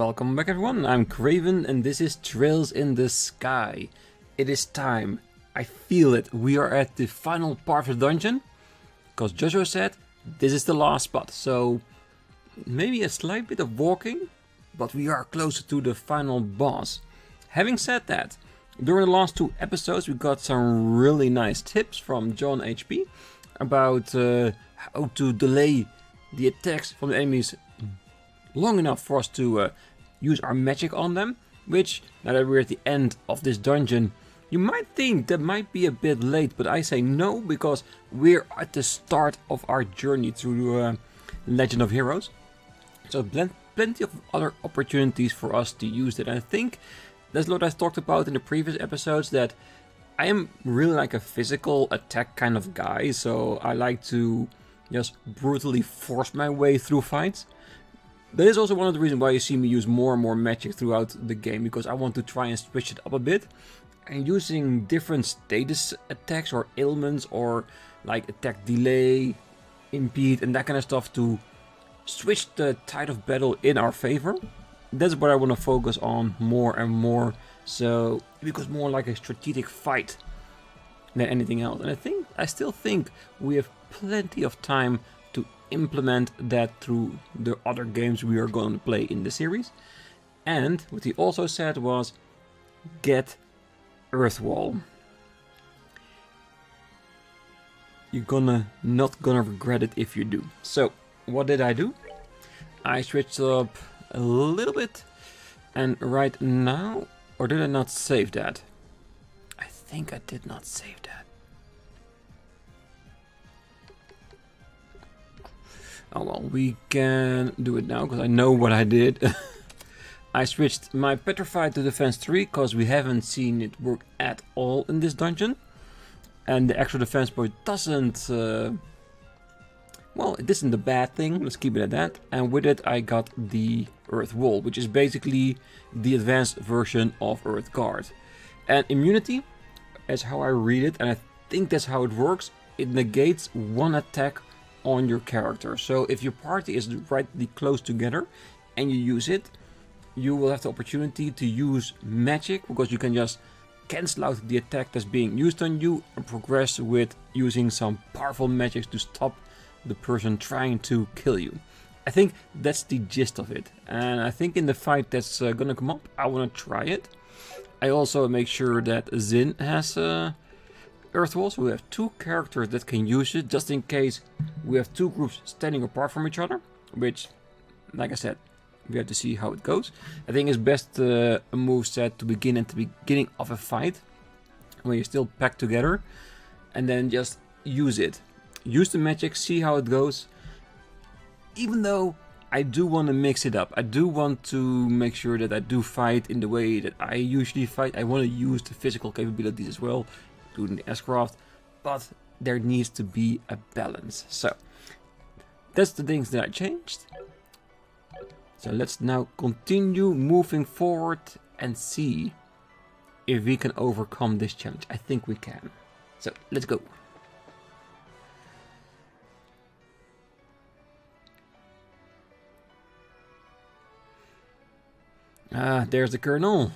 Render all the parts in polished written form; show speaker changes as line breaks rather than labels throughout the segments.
Welcome back everyone, I'm Craven and this is Trails in the Sky. It is time. I feel it. We are at the final part of the dungeon. Because Jojo said this is the last spot. So maybe a slight bit of walking, but we are closer to the final boss. Having said that, during the last 2 episodes we got some really nice tips from John HP about how to delay the attacks from the enemies long enough for us to use our magic on them, which, now that we're at the end of this dungeon, you might think that might be a bit late, but I say no, because we're at the start of our journey through Legend of Heroes. So plenty of other opportunities for us to use it. And I think that's what I talked about in the previous episodes, that I am really like a physical attack kind of guy, so I like to just brutally force my way through fights. That is also one of the reasons why you see me use more and more magic throughout the game, because I want to try and switch it up a bit. And using different status attacks or ailments or like attack delay, impede and that kind of stuff to switch the tide of battle in our favor. That's what I want to focus on more and more, so it becomes more like a strategic fight than anything else. And I still think we have plenty of time to implement that through the other games we are going to play in the series. And what he also said was get Earthwall. You're not gonna regret it if you do. So what did I do? I switched up a little bit, and right now, or did I not save that? I think I did not save that. Oh well, we can do it now because I know what I did. I switched my Petrified to Defense 3 because we haven't seen it work at all in this dungeon. And the extra defense point doesn't... well, it isn't a bad thing, let's keep it at that. And with it I got the Earth Wall, which is basically the advanced version of Earth Guard. And immunity, as how I read it, and I think that's how it works, it negates one attack on your character. So if your party is rightly close together and you use it, you will have the opportunity to use magic, because you can just cancel out the attack that's being used on you and progress with using some powerful magic to stop the person trying to kill you. I think that's the gist of it, and I think in the fight that's gonna come up, I want to try it. I also make sure that Zin has Earth Wall, so we have 2 characters that can use it, just in case we have 2 groups standing apart from each other, which, like I said, we have to see how it goes. I think it's best a move set to begin at the beginning of a fight, when you're still packed together, and then just use it. Use the magic, see how it goes. Even though I do want to mix it up, I do want to make sure that I do fight in the way that I usually fight. I want to use the physical capabilities as well, including the S-craft, but there needs to be a balance. So that's the things that I changed. So let's now continue moving forward and see if we can overcome this challenge. I think we can. So let's go. Ah, there's the Colonel.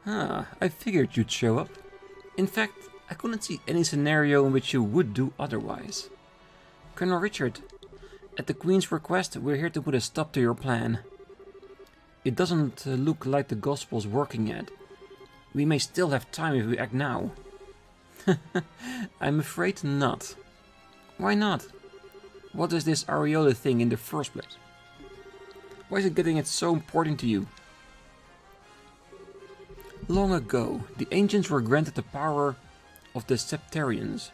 Ah, I figured you'd show up. In fact, I couldn't see any scenario in which you would do otherwise. Colonel Richard, at the Queen's request, we're here to put a stop to your plan. It doesn't look like the Gospel's working yet. We may still have time if we act now. I'm afraid not. Why not? What is this Aureola thing in the first place? Why is it getting it so important to you? Long ago, the ancients were granted the power of the Septarians,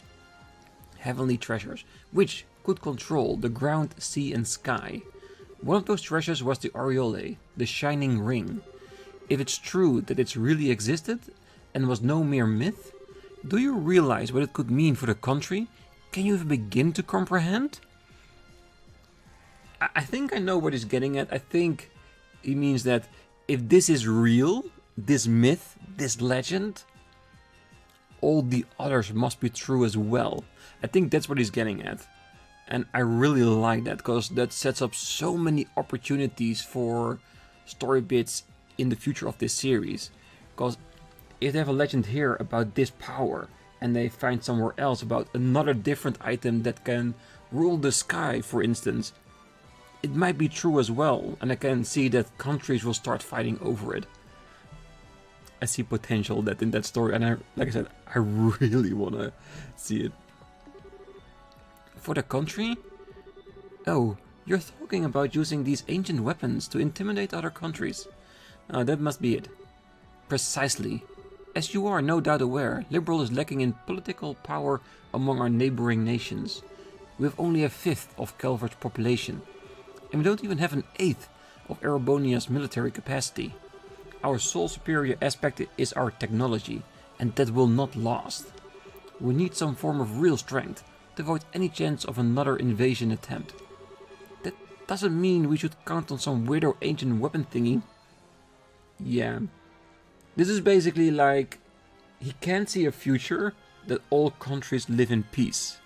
heavenly treasures, which could control the ground, sea and sky. One of those treasures was the Aureole, the shining ring. If it's true that it's really existed and was no mere myth, do you realize what it could mean for the country? Can you even begin to comprehend? I think I know what he's getting at. I think he means that if this is real, this myth, this legend, all the others must be true as well. I think that's what he's getting at. And I really like that, because that sets up so many opportunities for story bits in the future of this series. Because if they have a legend here about this power, and they find somewhere else about another different item that can rule the sky, for instance, it might be true as well, and I can see that countries will start fighting over it. I see potential in that story, and like I said, I really wanna see it. For the country? Oh, you're talking about using these ancient weapons to intimidate other countries. That must be it. Precisely. As you are no doubt aware, Liberal is lacking in political power among our neighboring nations. We have only a fifth of Calvert's population, and we don't even have an eighth of Erebonia's military capacity. Our sole superior aspect is our technology, and that will not last. We need some form of real strength to avoid any chance of another invasion attempt. That doesn't mean we should count on some weirdo ancient weapon thingy. Yeah. This is basically like, he can't see a future that all countries live in peace.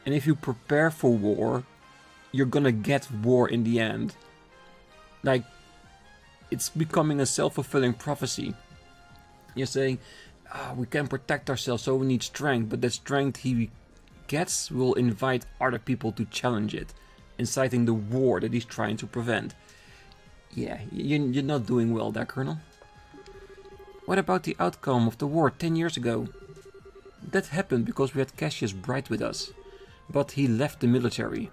And if you prepare for war, you're gonna get war in the end. Like, it's becoming a self-fulfilling prophecy. You're saying, we can protect ourselves, so we need strength, but that strength he gets will invite other people to challenge it, inciting the war that he's trying to prevent. Yeah, you're not doing well there, Colonel. What about the outcome of the war 10 years ago? That happened because we had Cassius Bright with us, but he left the military.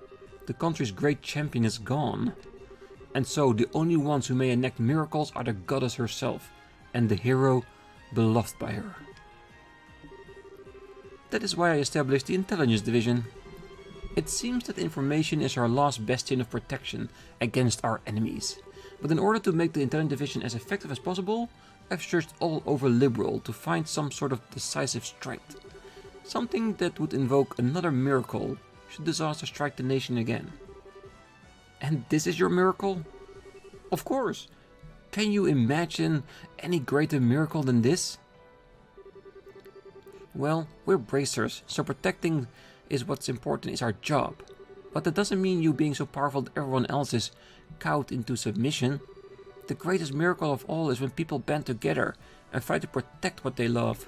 The country's great champion is gone. And so the only ones who may enact miracles are the goddess herself, and the hero beloved by her. That is why I established the intelligence division. It seems that information is our last bastion of protection against our enemies. But in order to make the intelligence division as effective as possible, I've searched all over Liberal to find some sort of decisive strength. Something that would invoke another miracle should disaster strike the nation again. And this is your miracle? Of course! Can you imagine any greater miracle than this? Well, we're bracers, so protecting is what's important, is our job. But that doesn't mean you being so powerful that everyone else is cowed into submission. The greatest miracle of all is when people band together and fight to protect what they love.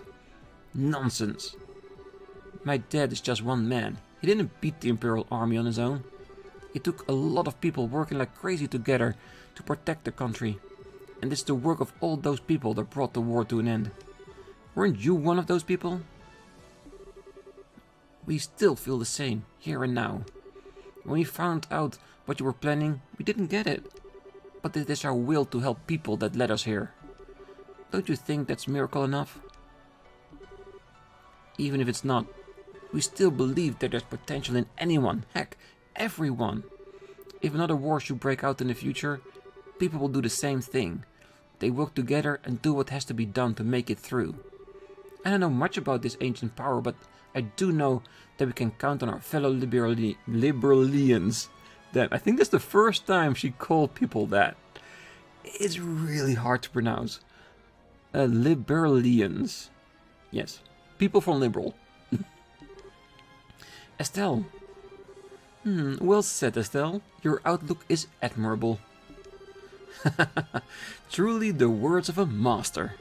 Nonsense. My dad is just one man. He didn't beat the Imperial Army on his own. It took a lot of people working like crazy together to protect the country. And it's the work of all those people that brought the war to an end. Weren't you one of those people? We still feel the same, here and now. When we found out what you were planning, we didn't get it. But it is our will to help people that led us here. Don't you think that's miracle enough? Even if it's not, we still believe that there's potential in anyone, heck, everyone. If another war should break out in the future, people will do the same thing. They work together and do what has to be done to make it through. I don't know much about this ancient power, but I do know that we can count on our fellow Liberalians. Damn, I think that's the first time she called people that. It's really hard to pronounce. Liberalians. Yes, people from Liberal. Estelle. Well said, Estelle. Your outlook is admirable. Truly the words of a master.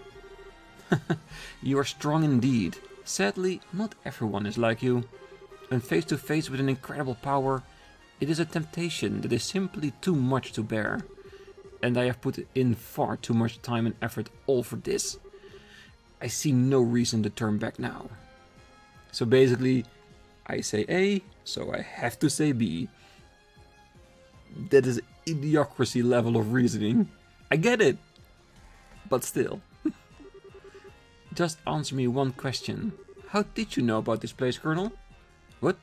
You are strong indeed. Sadly, not everyone is like you. When face to face with an incredible power, it is a temptation that is simply too much to bear. And I have put in far too much time and effort all for this. I see no reason to turn back now. So basically, I say A, so I have to say B. That is idiocracy level of reasoning. I get it, but still. Just answer me one question. How did you know about this place, Colonel? What?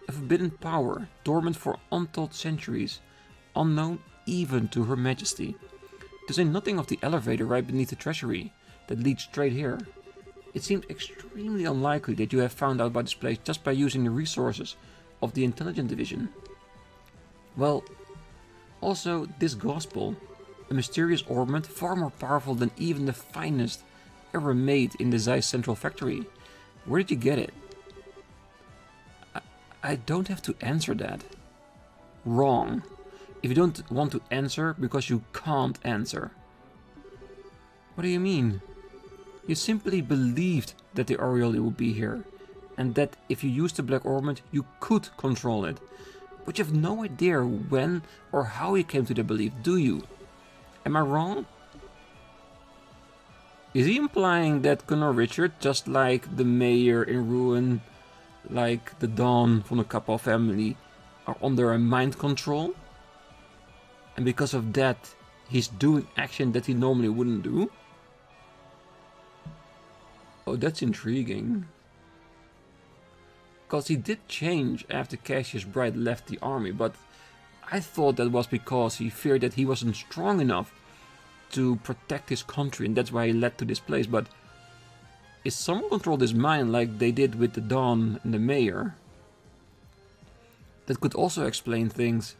A forbidden power, dormant for untold centuries, unknown even to Her Majesty. To say nothing of the elevator right beneath the treasury that leads straight here. It seems extremely unlikely that you have found out about this place just by using the resources of the Intelligence Division. Well, also this gospel, a mysterious ornament far more powerful than even the finest ever made in the Zeiss Central Factory. Where did you get it? I don't have to answer that. Wrong. If you don't want to answer because you can't answer. What do you mean? You simply believed that the Aureole would be here, and that if you used the Black Orbment, you could control it. But you have no idea when or how you came to the belief, do you? Am I wrong? Is he implying that Colonel Richard, just like the mayor in Ruin, like the Dawn from the Kappa family, are under a mind control? And because of that, he's doing action that he normally wouldn't do? Oh, that's intriguing. Because he did change after Cassius Bright left the army, but I thought that was because he feared that he wasn't strong enough to protect his country, and that's why he led to this place. But if someone controlled his mind like they did with the Dawn and the Mayor, that could also explain things.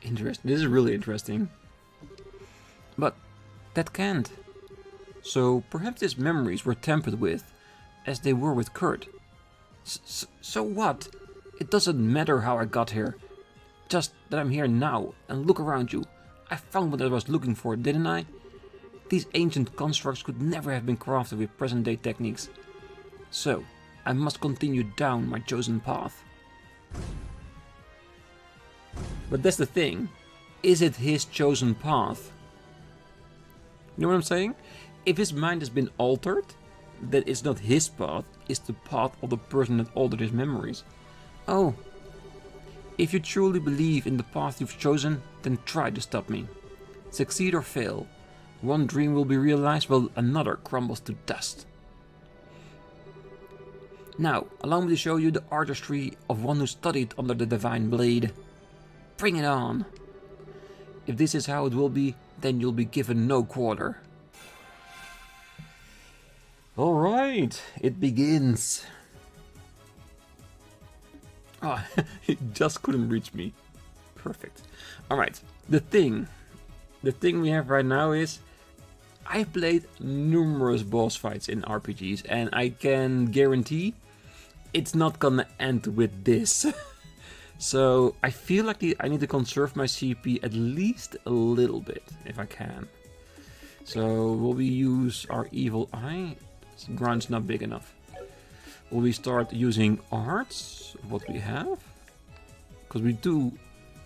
Interesting. This is really interesting. But that can't. So perhaps his memories were tampered with, as they were with Kurt. So what? It doesn't matter how I got here. Just that I'm here now, and look around you. I found what I was looking for, didn't I? These ancient constructs could never have been crafted with present-day techniques. So, I must continue down my chosen path. But that's the thing. Is it his chosen path? You know what I'm saying? If his mind has been altered, that it's not his path, it's the path of the person that altered his memories. Oh. If you truly believe in the path you've chosen, then try to stop me. Succeed or fail. One dream will be realized while another crumbles to dust. Now, allow me to show you the artistry of one who studied under the Divine Blade. Bring it on. If this is how it will be, then you'll be given no quarter. Alright, it begins. Ah, he just couldn't reach me. Perfect. Alright, the thing we have right now is, I've played numerous boss fights in RPGs, and I can guarantee it's not gonna end with this. So I feel like I need to conserve my CP at least a little bit, if I can. So will we use our evil eye? Ground's not big enough. Will we start using arts, what we have? Because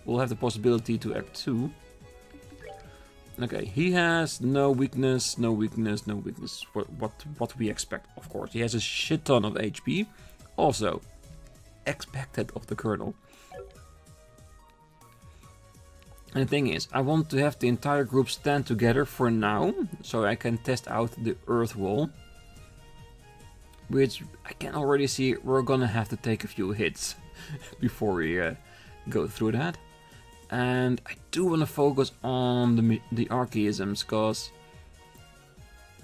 we'll have the possibility to act 2. Okay, he has no weakness, no weakness, no weakness. What we expect, of course. He has a shit ton of HP. Also, expected of the Colonel. And the thing is, I want to have the entire group stand together for now, so I can test out the Earth Wall. Which I can already see we're gonna have to take a few hits before we go through that. And I do want to focus on the archaisms, because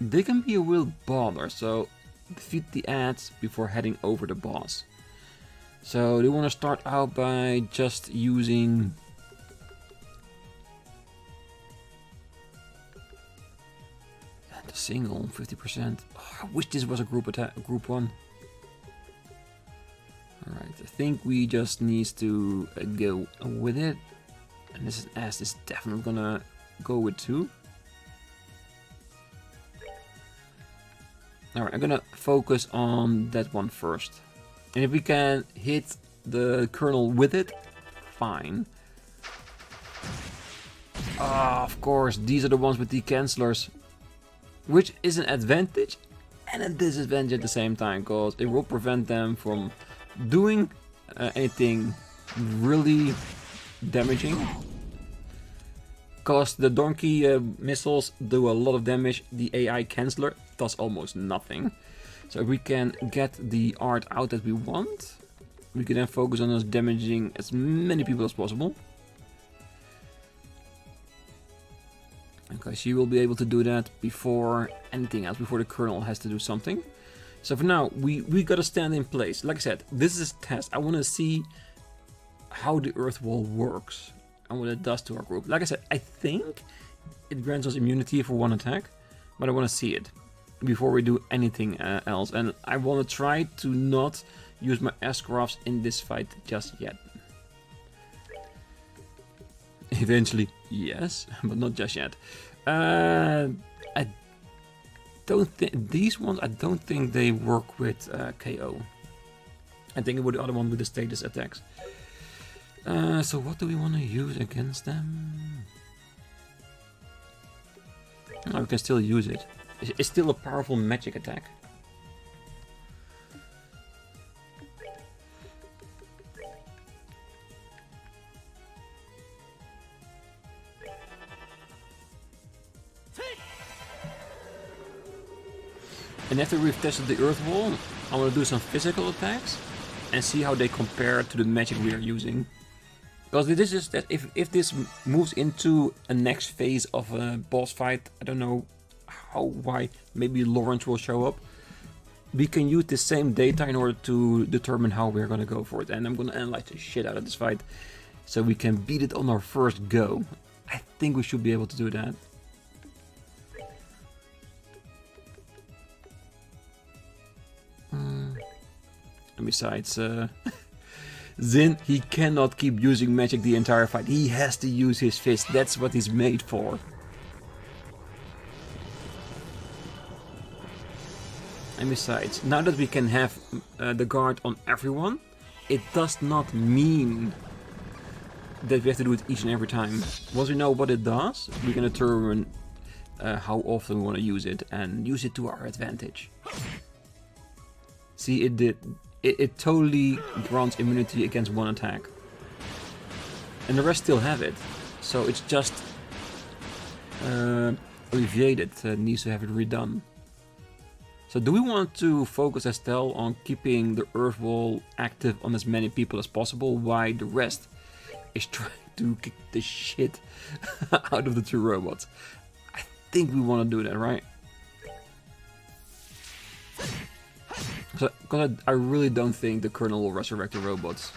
they can be a real bother. So defeat the ads before heading over the boss. So they want to start out by just using the single 50%. Oh, I wish this was a group attack, group 1. Alright, I think we just need to go with it. And this S is definitely gonna go with 2. Alright, I'm gonna focus on that one first. And if we can hit the Colonel with it, fine. Ah, of course, these are the ones with the cancellers. Which is an advantage and a disadvantage at the same time, because it will prevent them from doing anything really damaging. Because the donkey missiles do a lot of damage, the AI canceller does almost nothing. So if we can get the art out that we want, we can then focus on us damaging as many people as possible. Okay, she will be able to do that before anything else, before the Colonel has to do something. So for now, we gotta stand in place. Like I said, this is a test. I want to see how the Earth Wall works and what it does to our group. Like I said, I think it grants us immunity for one attack, but I want to see it before we do anything else. And I want to try to not use my S-crafts in this fight just yet. Eventually, yes, but not just yet. I don't think these ones. I don't think they work with KO. I think it would the other one with the status attacks. So what do we want to use against them? Oh, we can still use it. It's still a powerful magic attack. And after we've tested the earth wall, I want to do some physical attacks and see how they compare to the magic we are using. Because this is that if this moves into a next phase of a boss fight, I don't know why, maybe Lawrence will show up. We can use the same data in order to determine how we're gonna go for it. And I'm gonna analyze the shit out of this fight so we can beat it on our first go. I think we should be able to do that. And besides, Zin, he cannot keep using magic the entire fight. He has to use his fist. That's what he's made for. And besides, now that we can have the guard on everyone, it does not mean that we have to do it each and every time. Once we know what it does, we can determine how often we want to use it and use it to our advantage. See, it totally grants immunity against one attack. And the rest still have it. So it's just Olivier that needs to have it redone. So do we want to focus Estelle on keeping the earth wall active on as many people as possible, while the rest is trying to kick the shit out of the two robots? I think we want to do that, right? Because I really don't think the Colonel will resurrect the robots.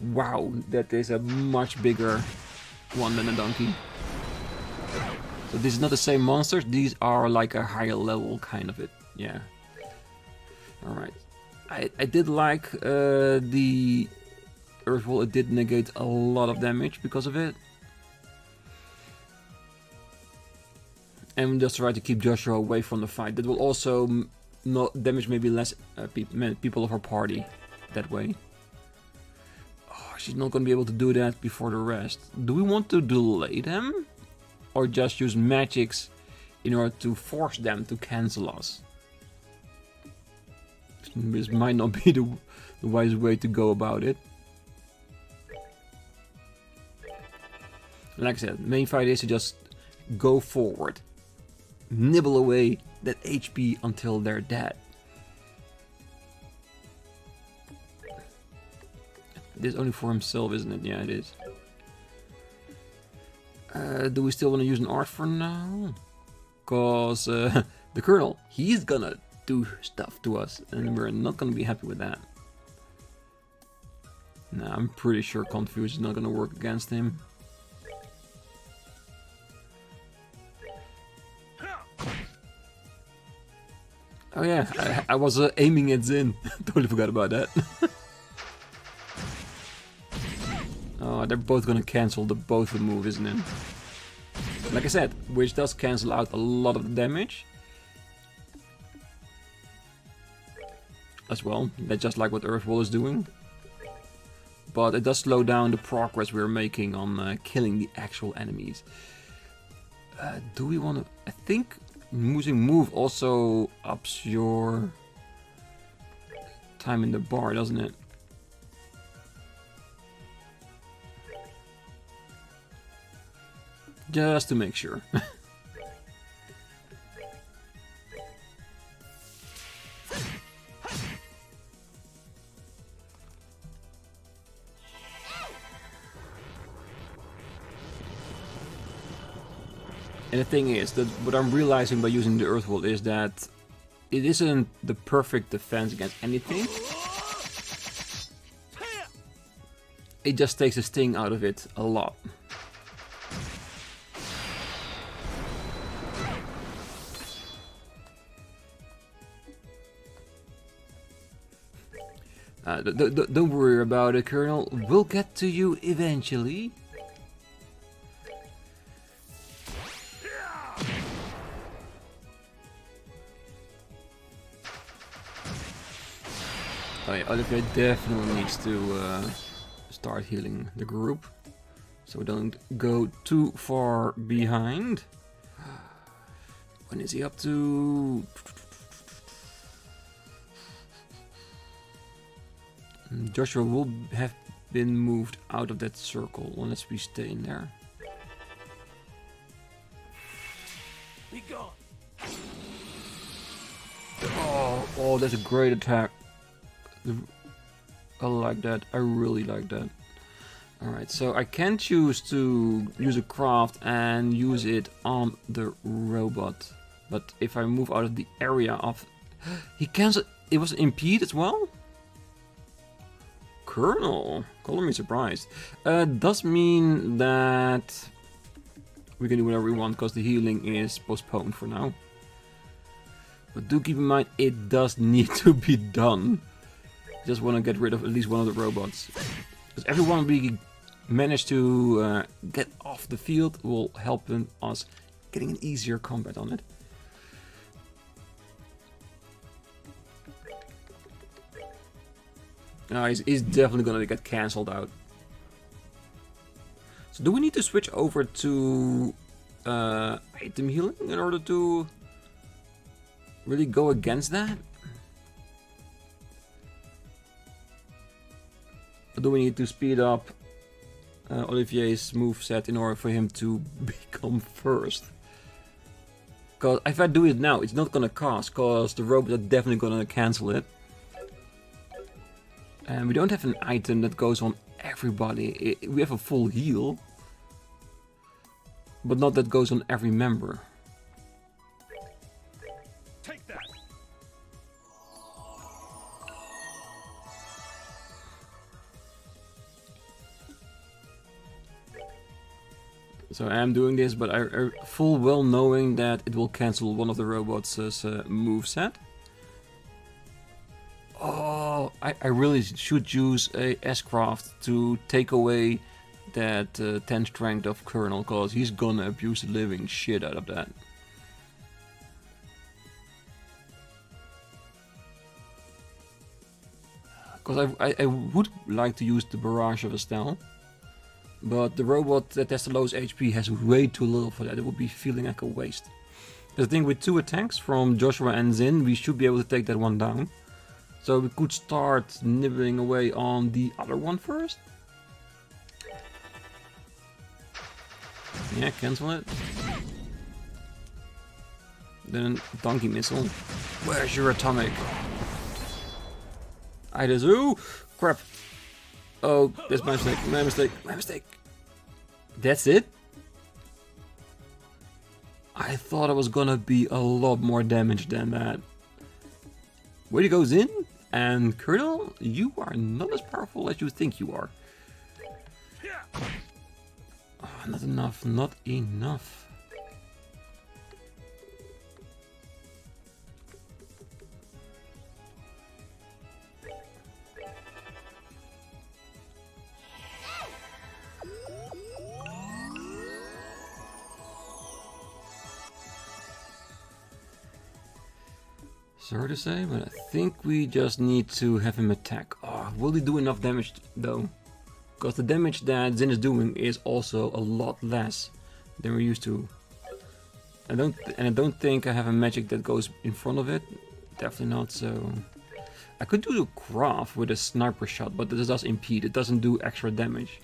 Wow, that is a much bigger one than a donkey. So this is not the same monsters, these are like a higher level kind of it. Yeah. Alright. I did like the earth wall, it did negate a lot of damage because of it. And just try to keep Joshua away from the fight. That will also not damage maybe less people of our party that way. Oh, she's not going to be able to do that before the rest. Do we want to delay them? Or just use magics in order to force them to cancel us? This might not be the wise way to go about it. Like I said, main fight is to just go forward. Nibble away that HP until they're dead. This is only for himself, isn't it? Yeah, it is. Do we still want to use an art for now? Cause the Colonel, he's gonna do stuff to us, and we're not gonna be happy with that. Nah, I'm pretty sure Confuse is not gonna work against him. Oh yeah, I was aiming at Zin. Totally forgot about that. Oh, they're both gonna cancel both the move, isn't it? Like I said, which does cancel out a lot of the damage. As well, that's just like what Earthwall is doing. But it does slow down the progress we're making on killing the actual enemies. Do we want to... I think using move also ups your time in the bar, doesn't it? Just to make sure. And the thing is, that what I'm realizing by using the Earthwall is that it isn't the perfect defense against anything. It just takes the sting out of it a lot. Don't worry about it, Colonel. We'll get to you eventually. Oh yeah, Olivier definitely needs to start healing the group, so we don't go too far behind. When is he up to? Joshua will have been moved out of that circle unless we stay in there.
Be gone.
Oh, that's a great attack. I like that. I really like that. Alright, so I can choose to use a craft and use it on the robot. But if I move out of the area of... He cancelled... It was impede as well? Colonel, color me surprised. Does mean that we can do whatever we want because the healing is postponed for now. But do keep in mind it does need to be done. Just want to get rid of at least one of the robots. Because everyone we manage to get off the field will help us getting an easier combat on it. He's definitely gonna get cancelled out. So do we need to switch over to item healing in order to really go against that? Or do we need to speed up Olivier's moveset in order for him to become first? Because if I do it now, it's not gonna cast, because the robots are definitely gonna cancel it. And we don't have an item that goes on everybody. We have a full heal, but not that goes on every member.
Take that.
So I am doing this, but I full well knowing that it will cancel one of the robots' moveset. Oh, I really should use a S-Craft to take away that 10 strength of Colonel, because he's gonna abuse the living shit out of that. Because I would like to use the Barrage of Estelle, but the robot that has the lowest HP has way too little for that. It would be feeling like a waste. The thing with 2 attacks from Joshua and Zin, we should be able to take that one down. So we could start nibbling away on the other one first. Yeah, cancel it. Then donkey missile. Where's your atomic? I just... Ooh! Crap! Oh, that's my mistake, my mistake, my mistake. That's it? I thought it was gonna be a lot more damage than that. Where he goes in? And Colonel, you are not as powerful as you think you are. Oh, not enough, not enough. Sorry to say, but I think we just need to have him attack. Oh, will he do enough damage though? Because the damage that Zin is doing is also a lot less than we're used to. I don't think I have a magic that goes in front of it. Definitely not. So I could do the craft with a sniper shot, but this does impede. It doesn't do extra damage.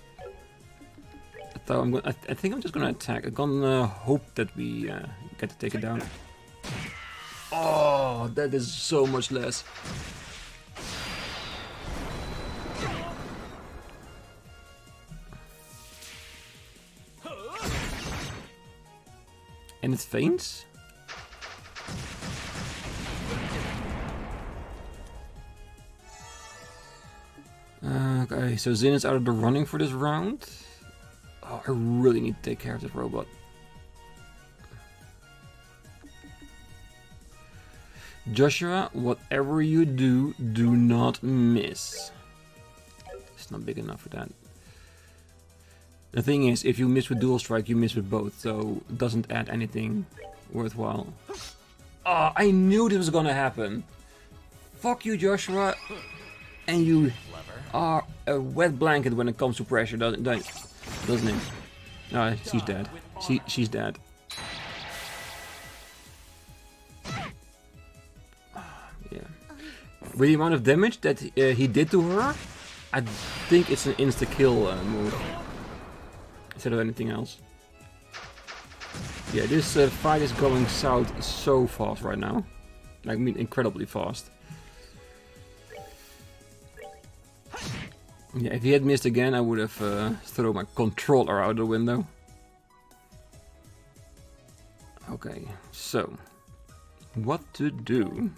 So I think I'm just gonna attack. I'm gonna hope that we get to take it down. Oh, that is so much less. And it faints? Okay, so Zin is out of the running for this round. Oh, I really need to take care of this robot. Joshua, whatever you do, do not miss. It's not big enough for that. The thing is, if you miss with dual strike, you miss with both, so it doesn't add anything worthwhile. Oh, I knew this was gonna happen. Fuck you, Joshua. And you are a wet blanket when it comes to pressure, doesn't it? No, she's dead. She's dead. Yeah. With the amount of damage that he did to her, I think it's an insta-kill move. Instead of anything else. Yeah, this fight is going south so fast right now. I mean, incredibly fast. Yeah, if he had missed again, I would have thrown my controller out the window. Okay, so what to do?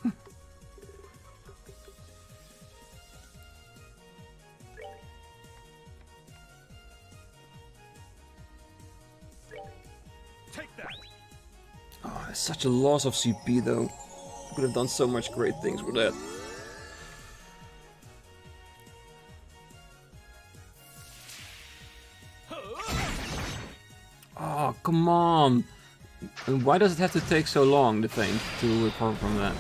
Take that.
Oh, it's such a loss of CP though. Could have done so much great things with that. Oh, come on! And why does it have to take so long, the thing, to recover from that?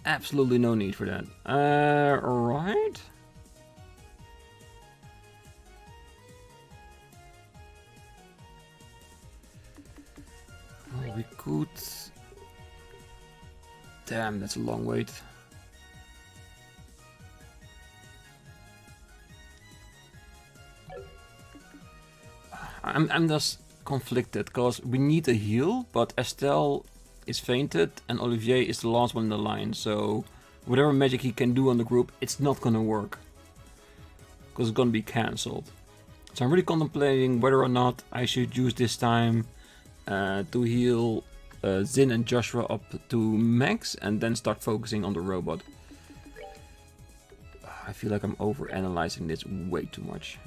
Absolutely no need for that. Alright. Well, we could... Damn, that's a long wait. I'm just conflicted, because we need a heal, but Estelle is fainted, and Olivier is the last one in the line, so whatever magic he can do on the group, it's not gonna work. Because it's gonna be cancelled. So I'm really contemplating whether or not I should use this time to heal Zin and Joshua up to max, and then start focusing on the robot. I feel like I'm over-analyzing this way too much.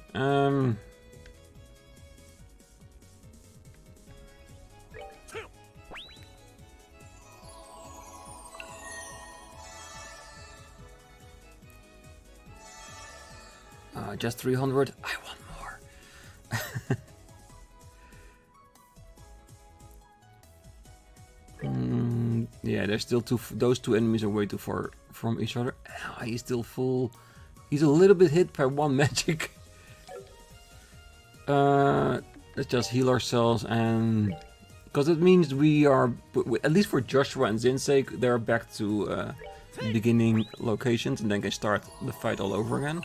Just 300. I want more. Yeah, there's still those two enemies are way too far from each other. He's still full. He's a little bit hit by one magic. Let's just heal ourselves, and because it means we are, at least for Joshua and Zin's sake, they're back to beginning locations, and then can start the fight all over again.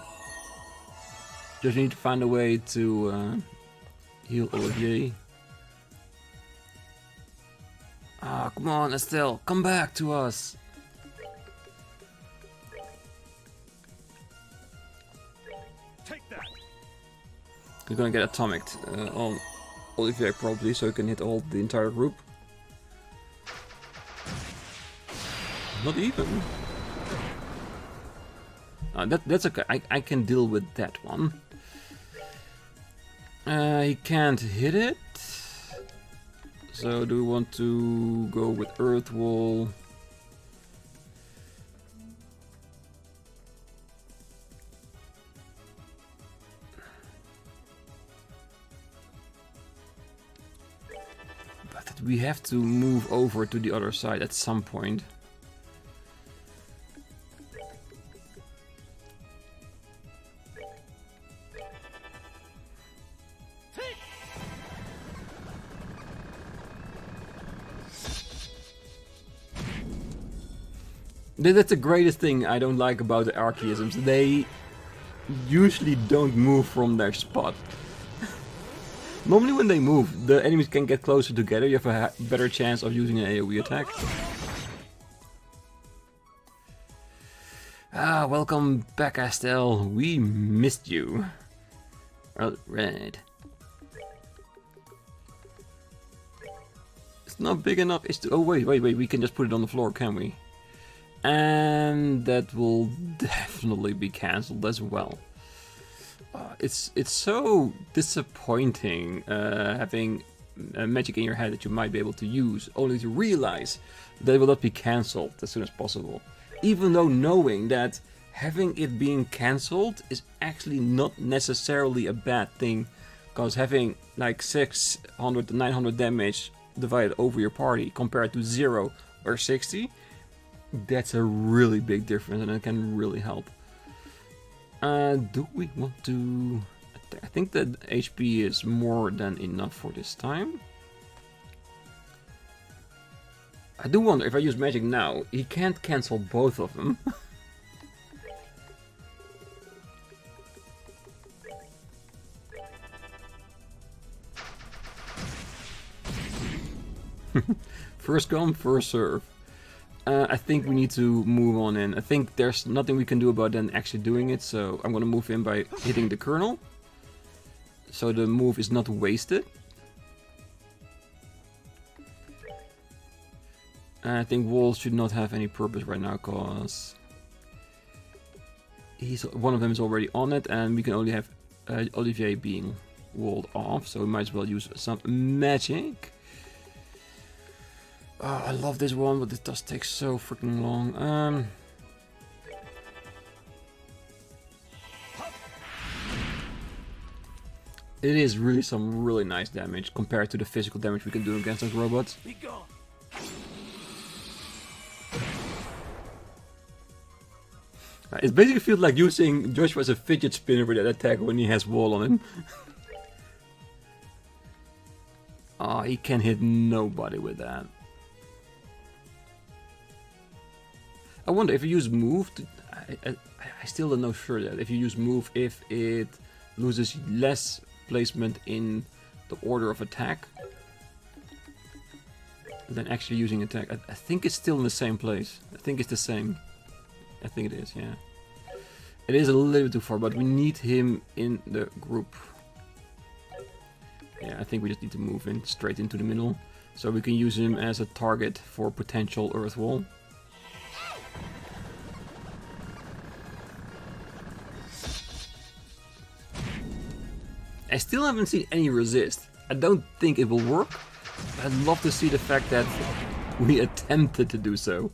Just need to find a way to heal Olivier. Ah, come on, Estelle, come back to us.
Take that.
We're gonna get atomic on Olivier probably, so he can hit the entire group. Not even. That's okay. I can deal with that one. He can't hit it. So do we want to go with Earth Wall? But we have to move over to the other side at some point. That's the greatest thing I don't like about the archaisms. They usually don't move from their spot. Normally when they move, the enemies can get closer together. You have a better chance of using an AoE attack. Ah, welcome back, Estelle. We missed you. Red. It's not big enough. It's oh wait. We can just put it on the floor, can we? And that will definitely be cancelled as well. It's so disappointing having magic in your head that you might be able to use, only to realize that it will not be cancelled as soon as possible. Even though knowing that having it being cancelled is actually not necessarily a bad thing, because having like 600 to 900 damage divided over your party compared to 0 or 60, that's a really big difference and it can really help. Do we want to... I think that HP is more than enough for this time. I do wonder if I use magic now, he can't cancel both of them. First come, first serve. I think we need to move on in. I think there's nothing we can do about then actually doing it, so I'm gonna move in by hitting the kernel. So the move is not wasted. I think walls should not have any purpose right now, cause one of them is already on it, and we can only have Olivier being walled off, so we might as well use some magic. Oh, I love this one, but it does take so freaking long. It is really some really nice damage compared to the physical damage we can do against those robots.
Be gone.
It basically feels like using Joshua as a fidget spinner with that attack when he has wall on him. Oh, he can hit nobody with that. I wonder if you use move, I still don't know sure that if you use move, if it loses less placement in the order of attack than actually using attack. I think it's still in the same place. I think it's the same. I think it is, yeah. It is a little bit too far, but we need him in the group. Yeah, I think we just need to move in straight into the middle, so we can use him as a target for potential earth wall. I still haven't seen any resist. I don't think it will work. I'd love to see the fact that we attempted to do so.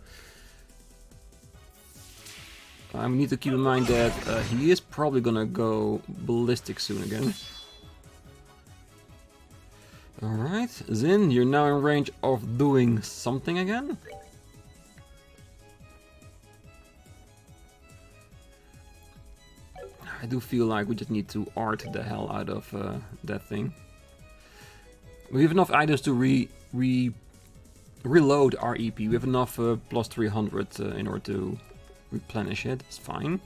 We need to keep in mind that he is probably gonna go ballistic soon again. Alright, Zin, you're now in range of doing something again. I do feel like we just need to art the hell out of that thing. We have enough items to reload our EP. We have enough plus 300 in order to replenish it. It's fine.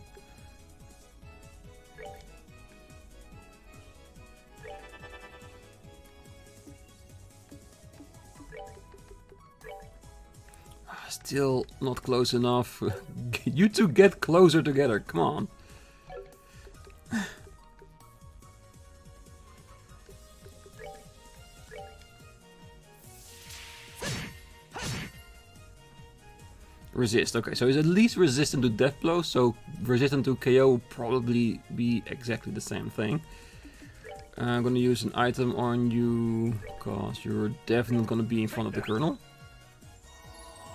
Still not close enough. You two get closer together. Come on. Resist. Okay, so he's at least resistant to death blows, so resistant to KO will probably be exactly the same thing. I'm gonna use an item on you, because you're definitely gonna be in front of the Colonel.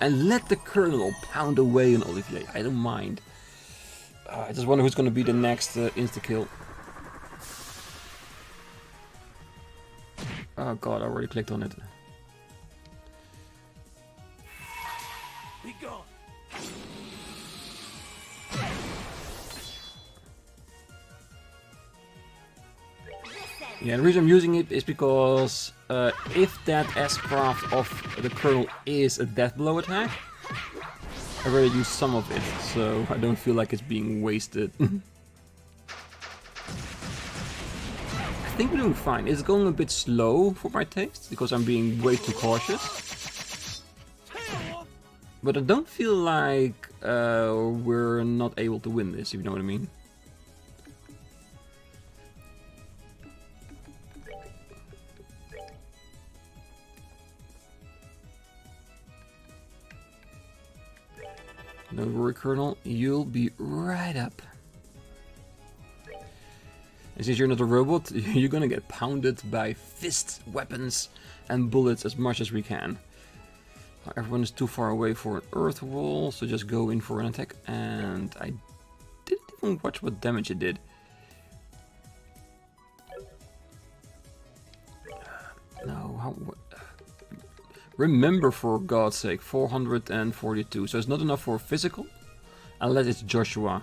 And let the Colonel pound away on Olivier. I don't mind. I just wonder who's gonna be the next insta-kill. Oh god, I already clicked on it.
Be gone.
Yeah, the reason I'm using it is because if that S-craft of the Colonel is a death blow attack, I already used some of it, so I don't feel like it's being wasted. I think we're doing fine. It's going a bit slow for my taste, because I'm being way too cautious. But I don't feel like we're not able to win this, if you know what I mean. Don't worry, Colonel, you'll be right up. Since you're not a robot, you're gonna get pounded by fist weapons and bullets as much as we can. Everyone is too far away for an earth wall, so just go in for an attack. And I didn't even watch what damage it did. No, how... Remember, for God's sake, 442. So it's not enough for physical, unless it's Joshua.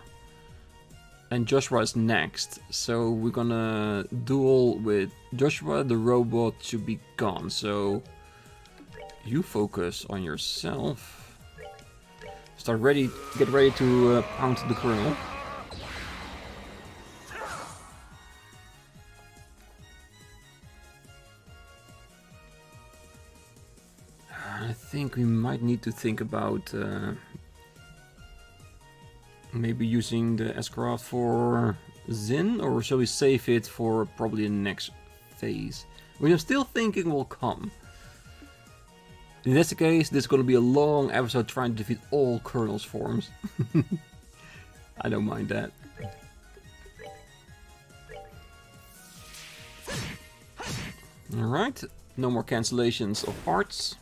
And Joshua is next. So we're gonna duel with Joshua. The robot should be gone. So you focus on yourself. Get ready to pound the colonel. I think we might need to think about maybe using the S-Craft for Zin, or shall we save it for probably the next phase? Which I'm still thinking will come. In this case, this is going to be a long episode trying to defeat all Colonel's forms. I don't mind that. Alright, no more cancellations of parts.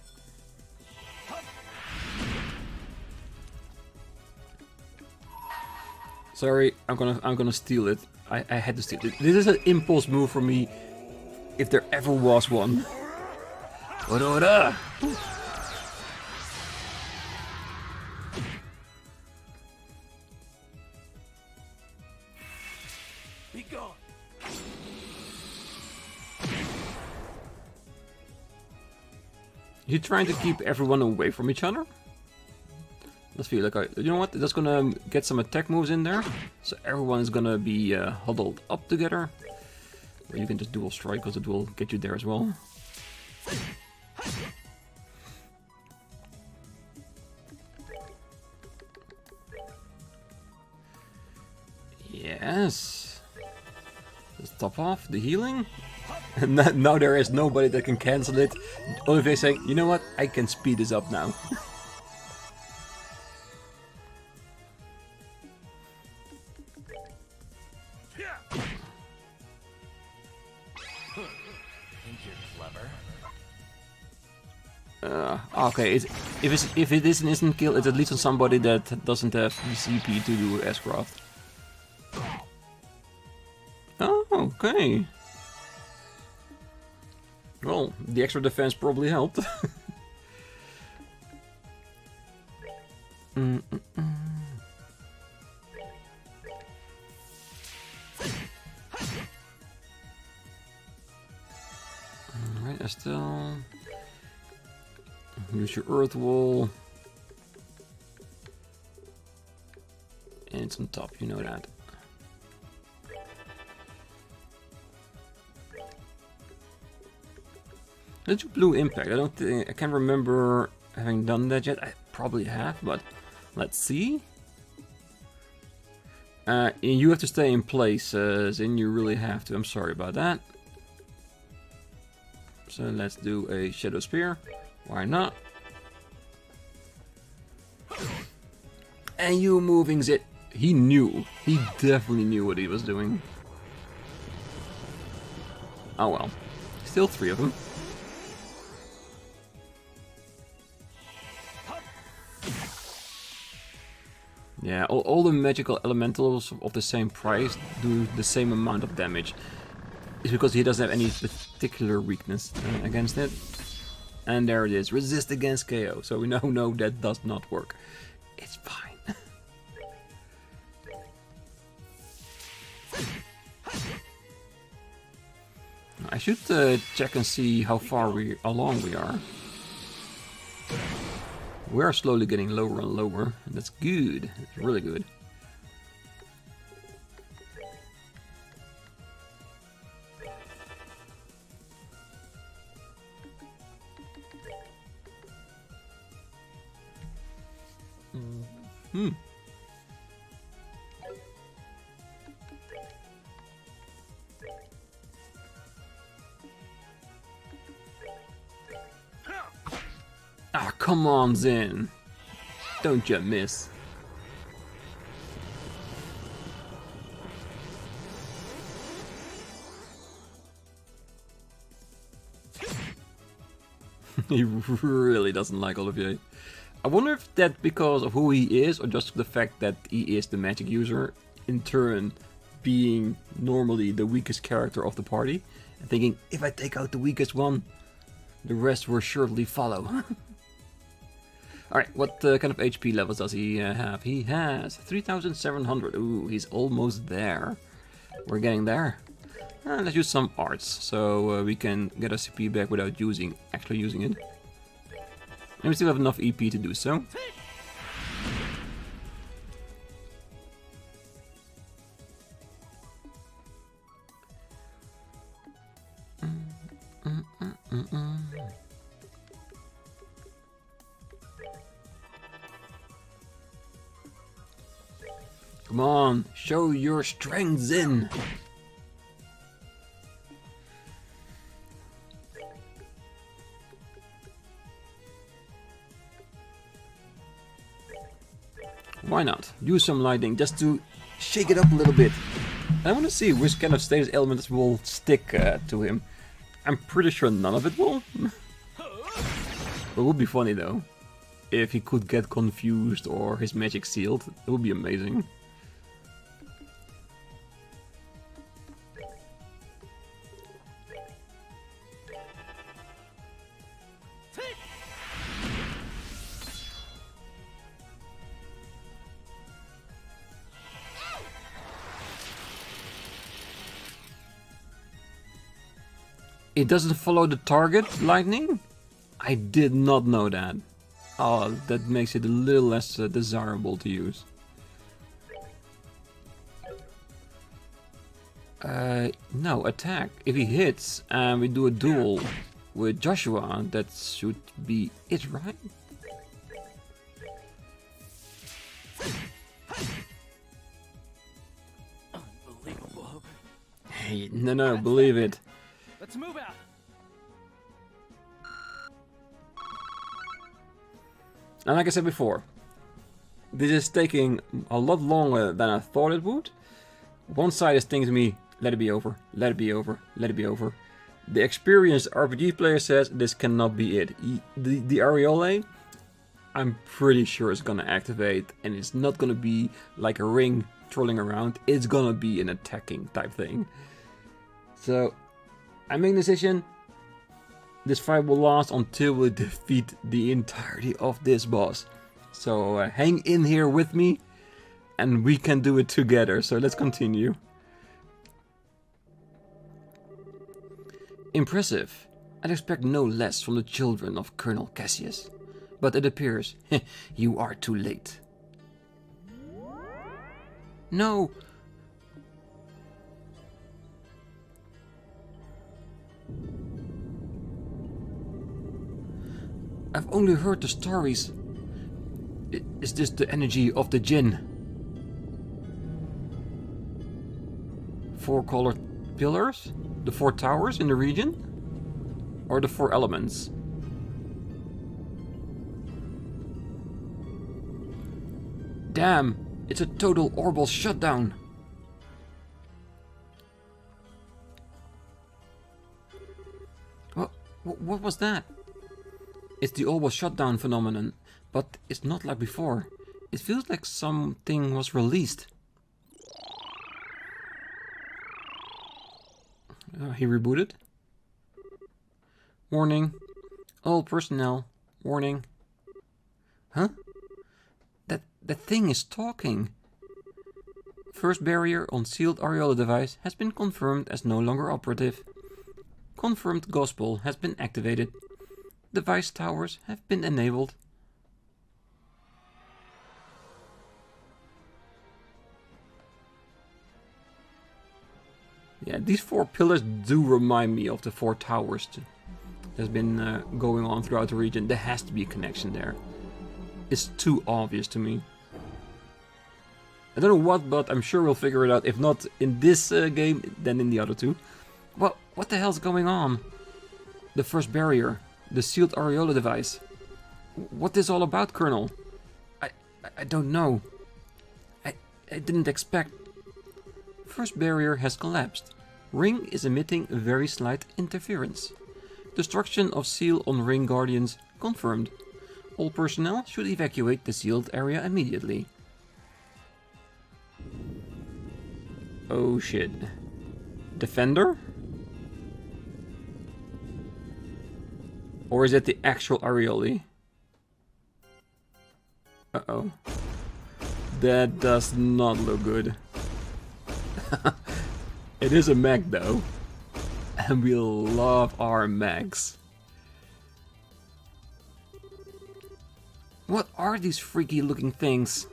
Sorry, I'm gonna steal it. I had to steal it. This is an impulse move for me, if there ever was one. Oda!
Be gone.
You trying to keep everyone away from each other? Let's feel like you know what? That's gonna get some attack moves in there, so everyone is gonna be huddled up together. Or you can just dual strike, because it will get you there as well. Yes. Let's top off the healing. And now there is nobody that can cancel it. Only they say, you know what? I can speed this up now. Okay, if it is an instant kill, it's at least on somebody that doesn't have the CP to do S-Craft. Oh, okay. Well, the extra defense probably helped. Alright, I still... Use your earth wall. And it's on top, you know that. Let's do blue impact. I can't remember having done that yet. I probably have, but let's see. You have to stay in place, Zin, you really have to. I'm sorry about that. So let's do a Shadow Spear. Why not? And you moving Zin. He knew. He definitely knew what he was doing. Oh well. Still 3 of them. Yeah, all the magical elementals of the same price do the same amount of damage. It's because he doesn't have any particular weakness against it. And there it is, resist against KO. So we now know that does not work. It's fine. I should check and see how far along we are. We are slowly getting lower and lower. And that's good. It's really good. Ah, come on, Zin. Don't you miss. He really doesn't like Olivier. I wonder if that's because of who he is, or just the fact that he is the magic user, in turn being normally the weakest character of the party, and thinking, if I take out the weakest one, the rest will surely follow. Alright, what kind of HP levels does he have? He has 3700. Ooh, he's almost there. We're getting there. Let's use some arts, so we can get our CP back without actually using it. And we still have enough EP to do so. Come on, show your strength, Zin! Why not? Use some lightning just to shake it up a little bit. I want to see which kind of status elements will stick to him. I'm pretty sure none of it will. It would be funny though. If he could get confused or his magic sealed, it would be amazing. It doesn't follow the target, lightning? I did not know that. Oh, that makes it a little less desirable to use. No, attack. If he hits and we do a duel with Joshua, that should be it, right?
Unbelievable.
Hey, no, believe it.
Let's move out.
And like I said before, this is taking a lot longer than I thought it would. One side is thinking to me, let it be over, let it be over, let it be over. The experienced RPG player says this cannot be it. The Aureole, I'm pretty sure it's gonna activate, and it's not gonna be like a ring trolling around, it's gonna be an attacking type thing. So, I make a decision. This fight will last until we defeat the entirety of this boss. So hang in here with me and we can do it together. So let's continue. Impressive. I'd expect no less from the children of Colonel Cassius. But it appears you are too late. No! I've only heard the stories. Is this the energy of the Jinn? 4 colored pillars? The 4 towers in the region? Or the 4 elements? Damn, it's a total Orbal shutdown. What was that? It's the Orbal shutdown phenomenon, but it's not like before. It feels like something was released. He rebooted. Warning. All personnel. Warning. Huh? That thing is talking. First barrier on sealed Aureola device has been confirmed as no longer operative. Confirmed gospel has been activated. Device towers have been enabled. Yeah, these 4 pillars do remind me of the 4 towers that's been going on throughout the region. There has to be a connection there. It's too obvious to me. I don't know what, but I'm sure we'll figure it out. If not in this game, then in the other 2. Well, what the hell's going on? The first barrier. The sealed Aureola device. What is all about, Colonel? I don't know. I didn't expect. First barrier has collapsed. Ring is emitting very slight interference. Destruction of seal on ring guardians confirmed. All personnel should evacuate the sealed area immediately. Oh shit. Defender? Or is it the actual Arioli? Uh-oh. That does not look good. It is a mech though. And we love our mechs. What are these freaky looking things?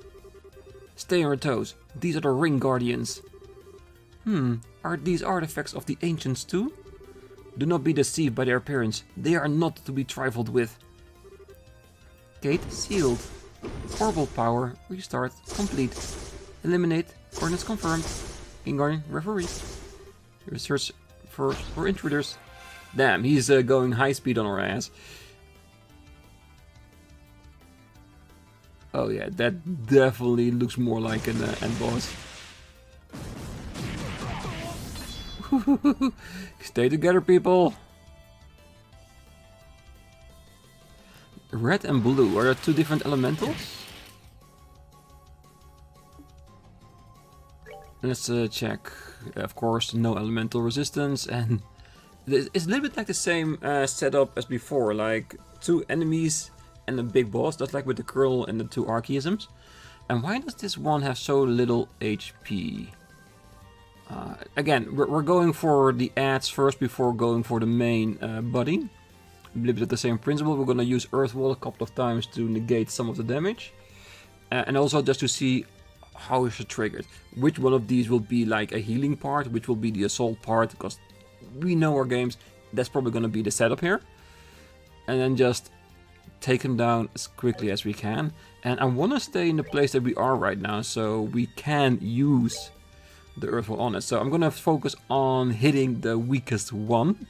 Stay on your toes. These are the ring guardians. Are these artifacts of the ancients too? Do not be deceived by their appearance. They are not to be trifled with. Gate sealed. Orbal power restart complete. Eliminate. Coordinates confirmed. King Guardian referee. Research for intruders. Damn, he's going high speed on our ass. Oh yeah, that definitely looks more like an end boss. Stay together, people. Red and blue, are there two different elementals? Let's check. Of course, no elemental resistance, and it's a little bit like the same setup as before, like two enemies and a big boss, just like with the Curl and the two Archaisms. And why does this one have so little HP? Again, we're going for the ads first before going for the main body. A little bit of the same principle. We're gonna use Earth Wall a couple of times to negate some of the damage. And also just to see how is it triggered. Which one of these will be like a healing part, which will be the assault part, because we know our games, that's probably gonna be the setup here. And then just take him down as quickly as we can. And I wanna stay in the place that we are right now, so we can use the Earth Wall on it. So I'm gonna focus on hitting the weakest one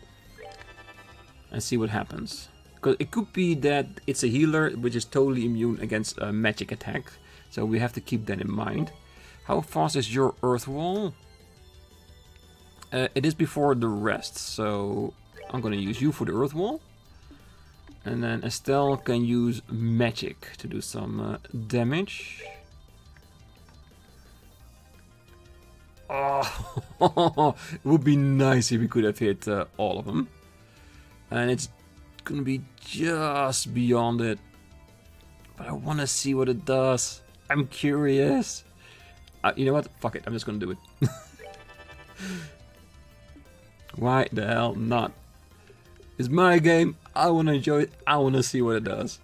and see what happens. Because it could be that it's a healer which is totally immune against a magic attack. So we have to keep that in mind. How fast is your Earth Wall? It is before the rest, so I'm gonna use you for the Earth Wall. And then Estelle can use magic to do some damage. Oh, it would be nice if we could have hit all of them. And it's gonna be just beyond it. But I wanna see what it does. I'm curious. You know what? Fuck it, I'm just gonna do it. Why the hell not? It's my game, I wanna enjoy it, I wanna see what it does.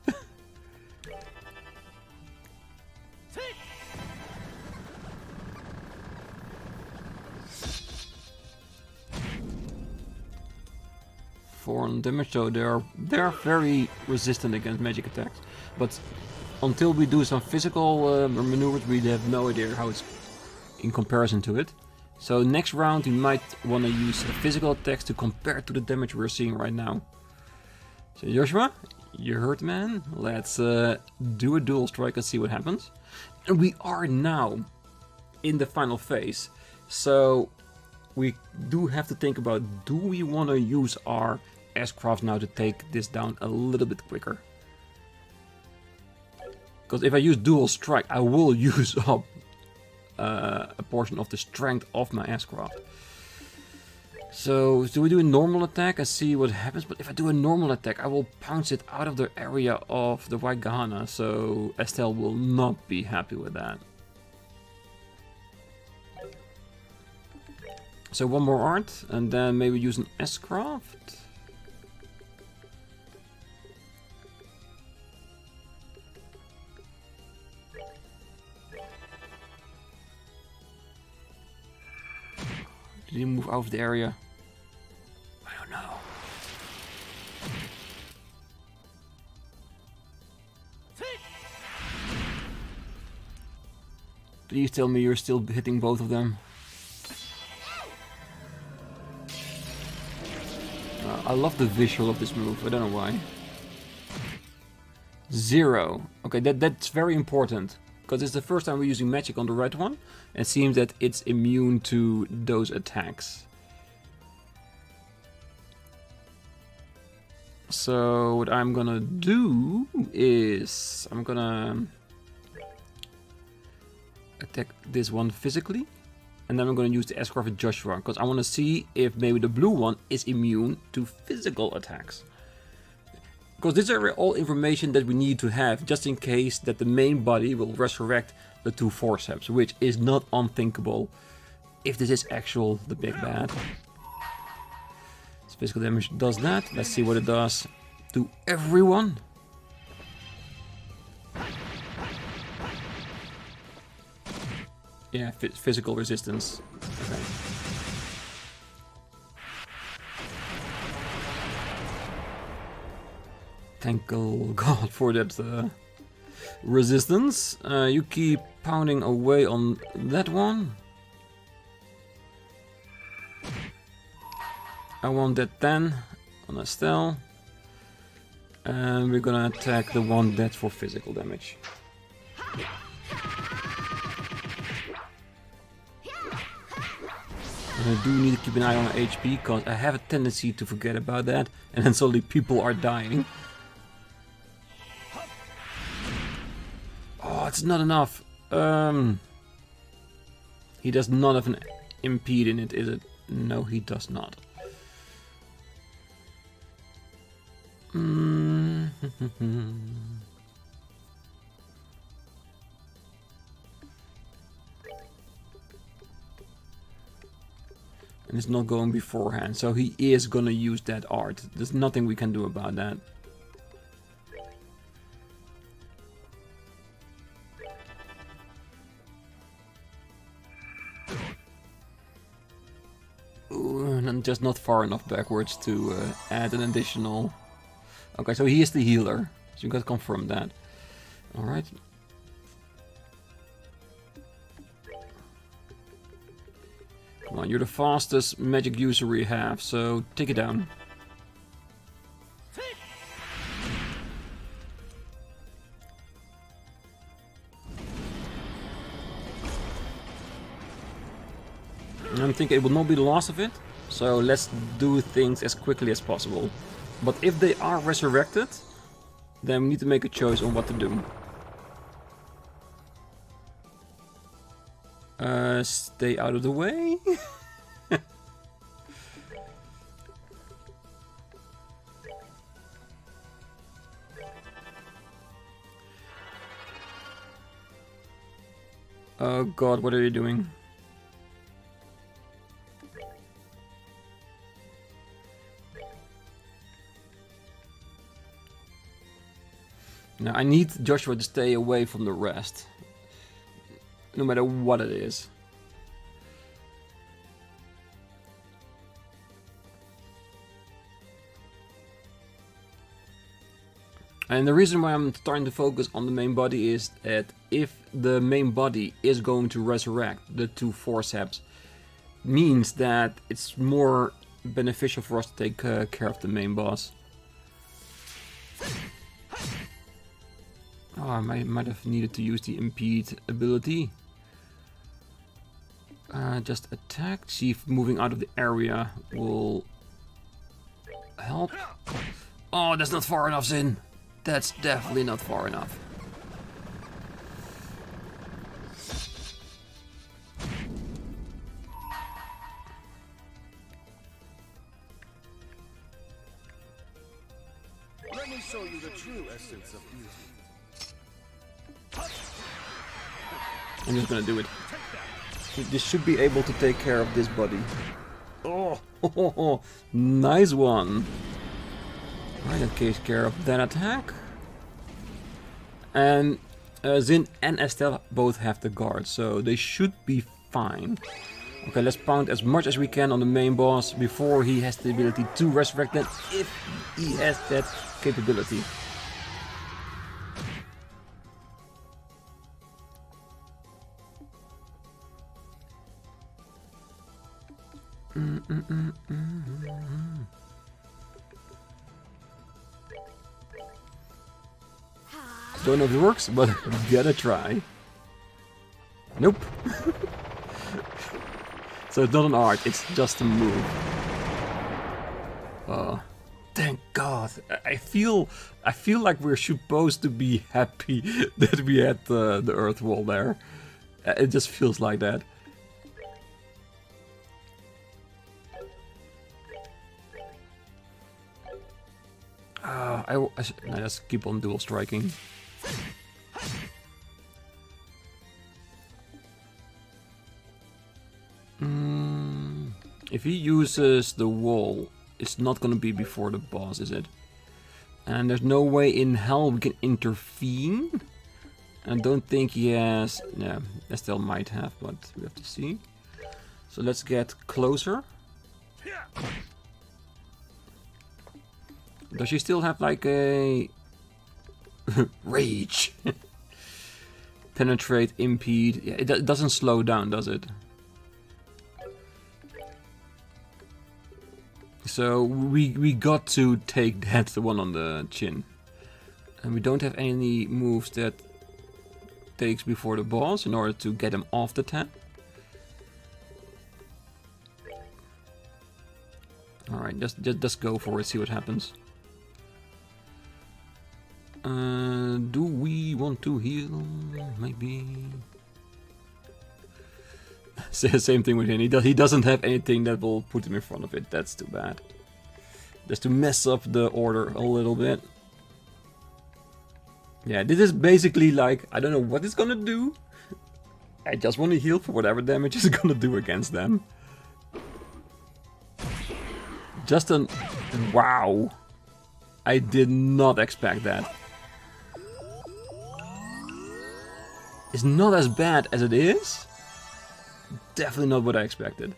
Damage, so they're very resistant against magic attacks. But until we do some physical maneuvers, we have no idea how it's in comparison to it. So next round we might want to use physical attacks to compare to the damage we're seeing right now. So Joshua, you heard, man. Let's do a dual strike and see what happens. And we are now in the final phase, so we do have to think about, do we want to use our S-craft now to take this down a little bit quicker? Because if I use dual strike, I will use up a portion of the strength of my S-craft. So do we do a normal attack and see what happens? But if I do a normal attack, I will bounce it out of the area of the White Gahana, so Estelle will not be happy with that. So one more art, and then maybe use an S-craft. Did he move out of the area? I don't know. Please tell me you're still hitting both of them. I love the visual of this move, I don't know why. 0. Okay, that's very important. Because it's the first time we're using magic on the red one. And it seems that it's immune to those attacks. So what I'm gonna do is I'm gonna attack this one physically, and then I'm gonna use the escort with Joshua because I want to see if maybe the blue one is immune to physical attacks. Because these are all information that we need to have just in case that the main body will resurrect the two forceps, which is not unthinkable if this is actual the big bad. So physical damage does that. Let's see what it does to everyone. Yeah, physical resistance. Okay. Thank God for that resistance. You keep pounding away on that one. I want that 10 on Estelle. And we're gonna attack the one that's for physical damage. I do need to keep an eye on my HP because I have a tendency to forget about that and then suddenly people are dying. Oh, it's not enough. He does not have an impede in it, is it? No, he does not. And it's not going beforehand, so he is gonna use that art. There's nothing we can do about that. Ooh, and I'm just not far enough backwards to add an additional... Okay, so he is the healer, so you gotta confirm that. Alright. Come on, you're the fastest magic user we have, so take it down. I'm thinking it will not be the last of it, so let's do things as quickly as possible. But if they are resurrected, then we need to make a choice on what to do. Stay out of the way. Oh God, what are you doing? Now I need Joshua to stay away from the rest. No matter what it is. And the reason why I'm starting to focus on the main body is that if the main body is going to resurrect the two forceps, means that it's more beneficial for us to take care of the main boss. Oh, I might have needed to use the impede ability. Just attack, see if moving out of the area will help. Oh, that's not far enough, Zin. That's definitely not far enough.
Let me show you the true essence of beauty.
I'm just gonna do it. This should be able to take care of this body. Oh, nice one. Alright, that takes care of that attack. And Zin and Estelle both have the guard, so they should be fine. Okay, let's pound as much as we can on the main boss before he has the ability to resurrect that, if he has that capability. Don't know if it works, but gotta try. Nope. So it's not an art, it's just a move. Oh, thank God. God, I feel like we're supposed to be happy that we had the earth wall there. It just feels like that. Let's keep on dual striking. If he uses the wall, it's not gonna be before the boss, is it? And there's no way in hell we can intervene. I don't think he has... Yeah, I still might have, but we have to see. So let's get closer. Does she still have like a... rage? Penetrate, impede... Yeah, it doesn't slow down, does it? So we got to take that, the one on the chin. And we don't have any moves that takes before the boss in order to get him off the 10. Alright, just go for it, see what happens. Do we want to heal? Maybe. Same thing with him. He doesn't have anything that will put him in front of it. That's too bad. Just to mess up the order a little bit. Yeah, this is basically like, I don't know what it's gonna do. I just want to heal for whatever damage it's gonna do against them. Just an... Wow. I did not expect that. It's not as bad as it is. Definitely not what I expected.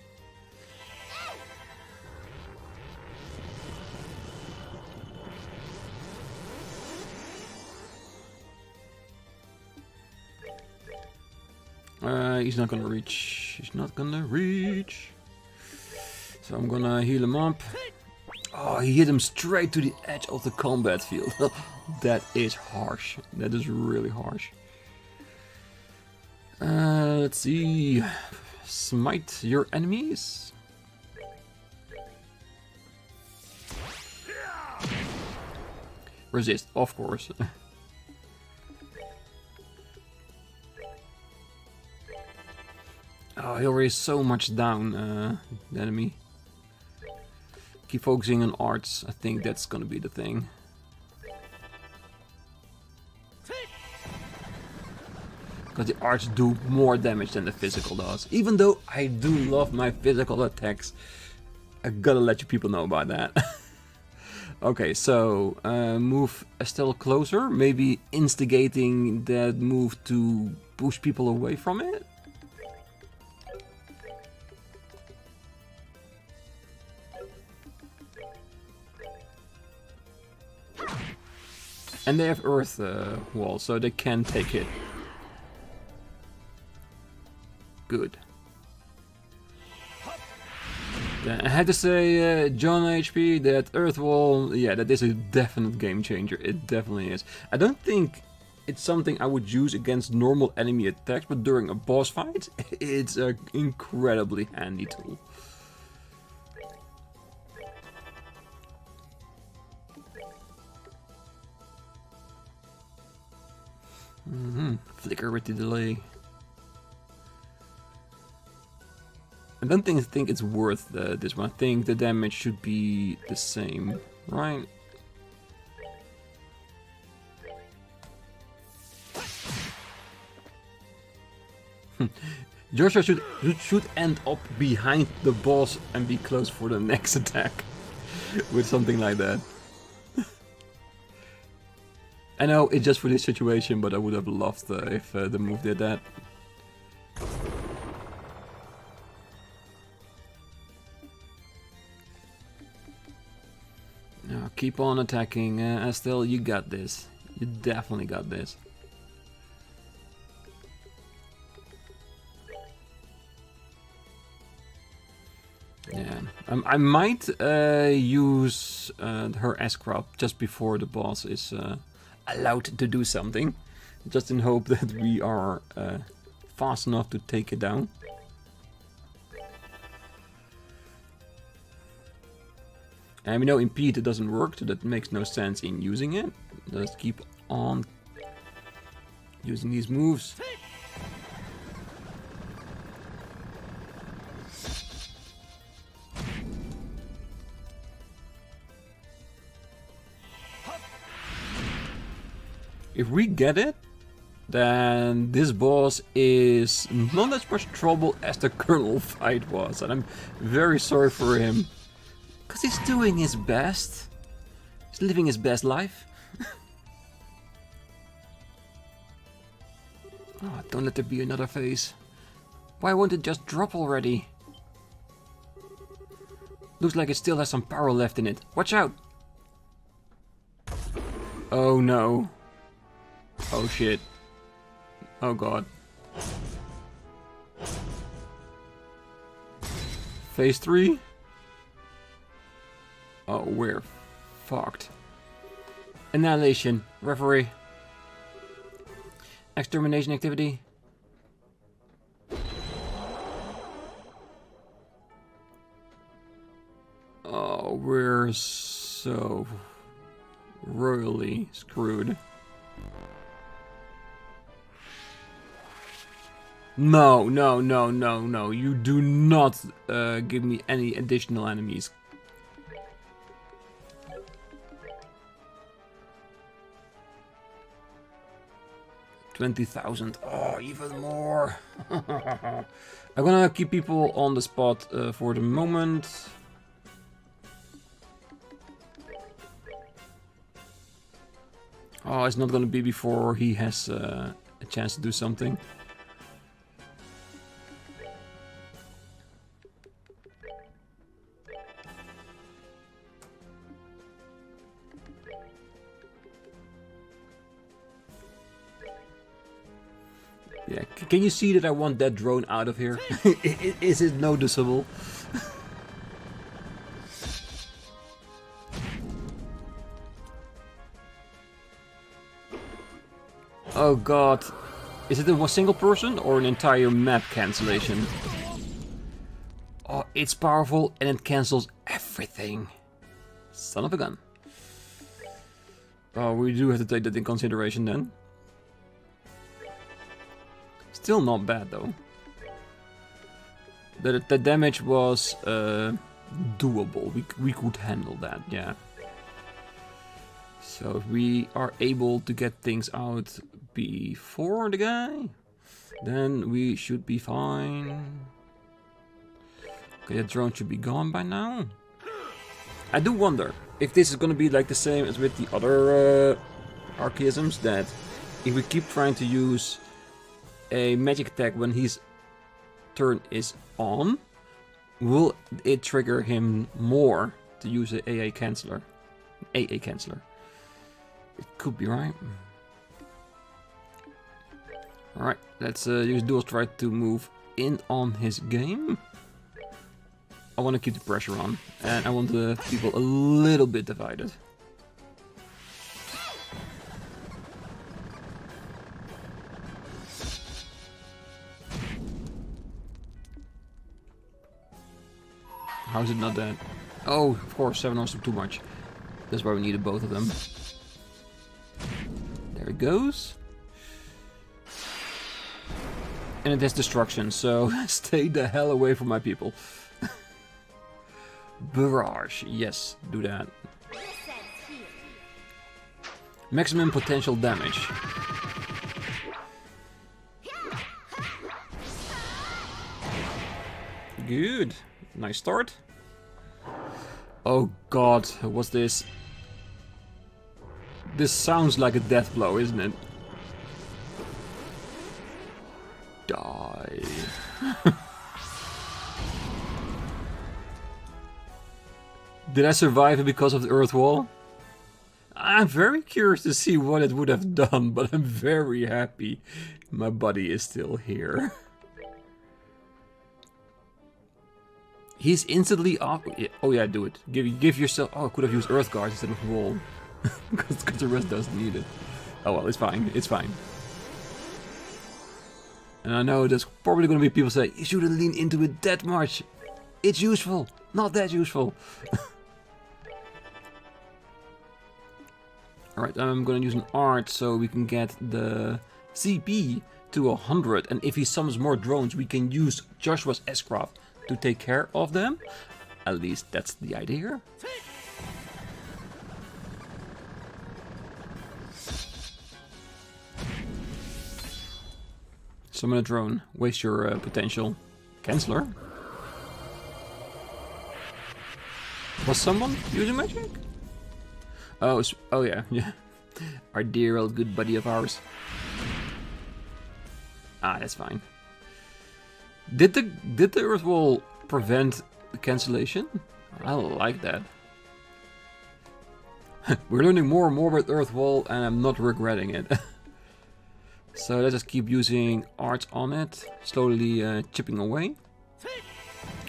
He's not gonna reach. He's not gonna reach. So I'm gonna heal him up. Oh, he hit him straight to the edge of the combat field. That is harsh. That is really harsh. Let's see. Smite your enemies. Resist, of course. Oh, he already is so much down, the enemy. Keep focusing on arts. I think that's gonna be the thing. Because the arts do more damage than the physical does. Even though I do love my physical attacks. I gotta let you people know about that. Okay, so move Estelle closer. Maybe instigating that move to push people away from it. And they have earth wall, so they can take it. Good. Then I had to say, John HP, that earth wall, yeah, that is a definite game changer. It definitely is. I don't think it's something I would use against normal enemy attacks, but during a boss fight, it's an incredibly handy tool. Flicker with the delay. I don't think it's worth this one. I think the damage should be the same, right? Joshua should end up behind the boss and be close for the next attack with something like that. I know it's just for this situation, but I would have loved if the move did that. Now keep on attacking, Estelle. You got this. You definitely got this. Yeah, I might use her S-crop just before the boss is allowed to do something, just in hope that we are fast enough to take it down. And we know impede doesn't work, so that makes no sense in using it. Let's keep on using these moves. If we get it, then this boss is not as much trouble as the Colonel fight was, and I'm very sorry for him. Because he's doing his best. He's living his best life. Oh, don't let there be another phase. Why won't it just drop already? Looks like it still has some power left in it. Watch out! Oh no. Oh shit. Oh god. Phase 3? Oh, we're fucked. Annihilation. Referee. Extermination activity. Oh, we're so royally screwed. No, no, no, no, no. You do not give me any additional enemies. $20,000. Oh, even more. I'm gonna keep people on the spot for the moment. Oh, it's not gonna be before he has a chance to do something. Yeah, can you see that I want that drone out of here? Is it noticeable? Oh god. Is it a single person or an entire map cancellation? Oh, it's powerful and it cancels everything. Son of a gun. Oh, we do have to take that in consideration then. Still not bad though. The damage was doable. We could handle that, yeah. So if we are able to get things out before the guy, then we should be fine. Okay, that drone should be gone by now. I do wonder if this is gonna be like the same as with the other archaisms, that if we keep trying to use a magic attack when his turn is on, will it trigger him more to use an AA canceller? AA canceller. It could be right. Alright, let's use dual strike to move in on his game. I want to keep the pressure on, and I want the people a little bit divided. How is it not dead? Oh, of course, 7 hours too much. That's why we needed both of them. There it goes. And it has destruction, so stay the hell away from my people. Barrage, yes, do that. Maximum potential damage. Good. Nice start. Oh god, what's this? This sounds like a death blow, isn't it? Die. Did I survive it because of the earth wall? I'm very curious to see what it would have done, but I'm very happy my buddy is still here. He's instantly off. Oh yeah, do it. Give yourself. Oh, I could have used Earth Guard instead of Wall, because the rest doesn't need it. Oh well, it's fine. It's fine. And I know there's probably going to be people say you shouldn't lean into it that much. It's useful, not that useful. Alright, I'm gonna use an art so we can get the CP to 100. And if he summons more drones, we can use Joshua's S-Craft to take care of them. At least that's the idea. Summon a drone. Waste your potential. Canceller. Was someone using magic? Oh, oh yeah, yeah. Our dear old good buddy of ours. Ah, that's fine. Did the Earth Wall prevent the cancellation? I like that. We're learning more and more about Earth Wall, and I'm not regretting it. So let's just keep using arts on it, slowly chipping away.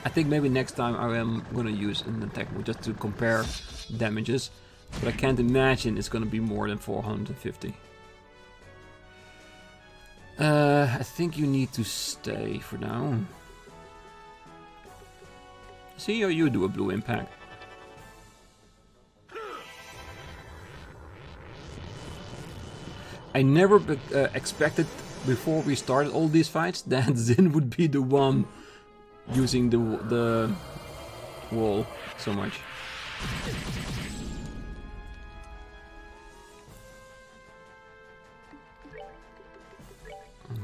I think maybe next time I am gonna use an attack just to compare damages, but I can't imagine it's gonna be more than 450. I think you need to stay for now. See how you do a blue impact. I never expected before we started all these fights that Zin would be the one using the wall so much.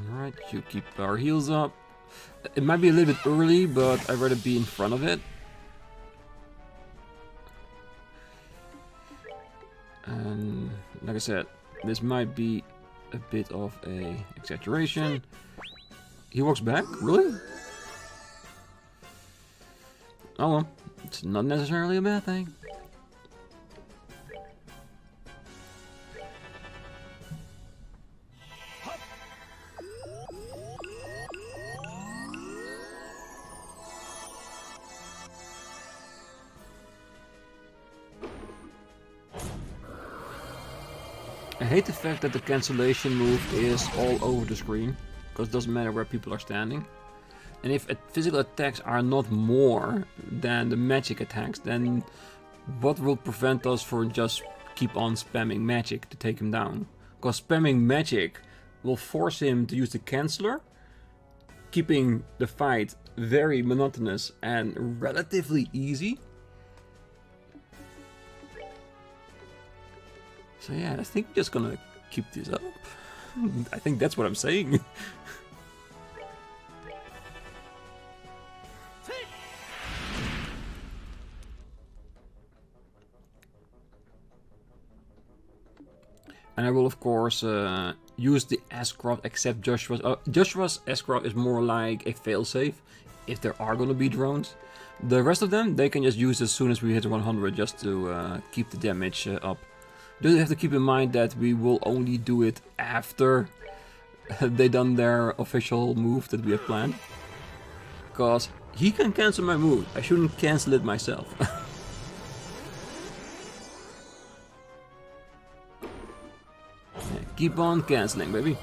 Alright, you keep our heals up. It might be a little bit early, but I'd rather be in front of it. And like I said, this might be a bit of a exaggeration. He walks back? Really? Oh well, it's not necessarily a bad thing. I hate the fact that the cancellation move is all over the screen, because it doesn't matter where people are standing. And if physical attacks are not more than the magic attacks, then what will prevent us from just keep on spamming magic to take him down? Because spamming magic will force him to use the canceller, keeping the fight very monotonous and relatively easy. So yeah, I think we're just gonna keep this up. I think that's what I'm saying. And I will of course use the S-Craft except Joshua's. Joshua's S-Craft is more like a failsafe if there are gonna be drones. The rest of them, they can just use as soon as we hit 100 just to keep the damage up. You have to keep in mind that we will only do it after they done their official move that we have planned. Because he can cancel my move, I shouldn't cancel it myself. Yeah, keep on cancelling, baby.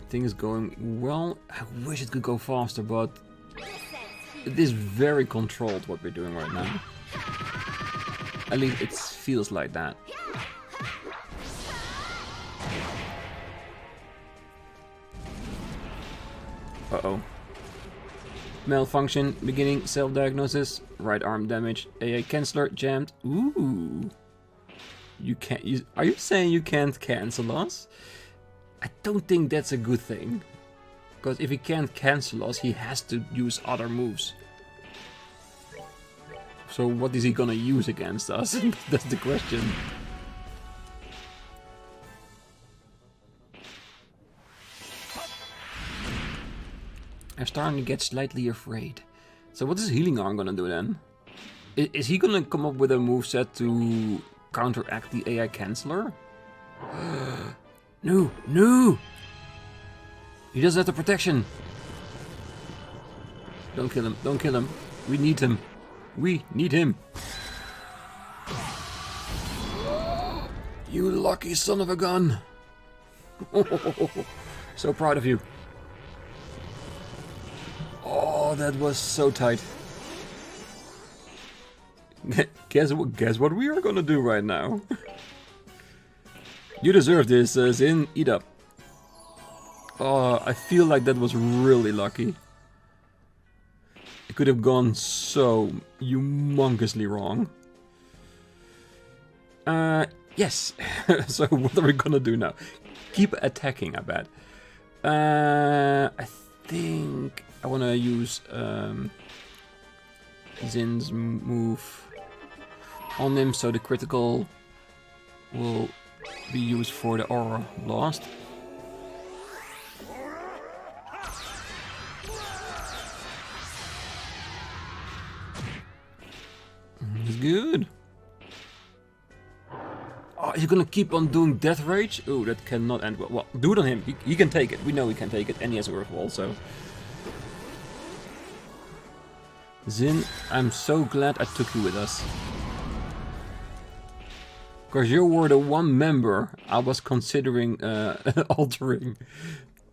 Thing is going well. I wish it could go faster, but it is very controlled what we're doing right now. At least it feels like that. Uh-oh. Malfunction, beginning self-diagnosis, right arm damage, AA canceller jammed. Ooh. You can't use. Are you saying you can't cancel us? I don't think that's a good thing. Because if he can't cancel us, he has to use other moves. So what is he gonna use against us? That's the question. I'm starting to get slightly afraid. So what is Healing Arm gonna do then? Is he gonna come up with a moveset to counteract the AI canceller? No, no! He doesn't have the protection. Don't kill him. Don't kill him. We need him. We need him. You lucky son of a gun. So proud of you. Oh, that was so tight. Guess what we are gonna do right now. You deserve this, Zin. Eat up. Oh, I feel like that was really lucky. It could have gone so humongously wrong. Yes. So what are we gonna do now? Keep attacking, I bet. I think I wanna use Zin's move on him, so the critical will be used for the aura blast. It's good. Oh, you're gonna keep on doing Death Rage? Oh, that cannot end well. Well, do it on him. He can take it. We know he can take it, and he has Earth Wall, so. Zin, I'm so glad I took you with us. Because you were the one member I was considering altering.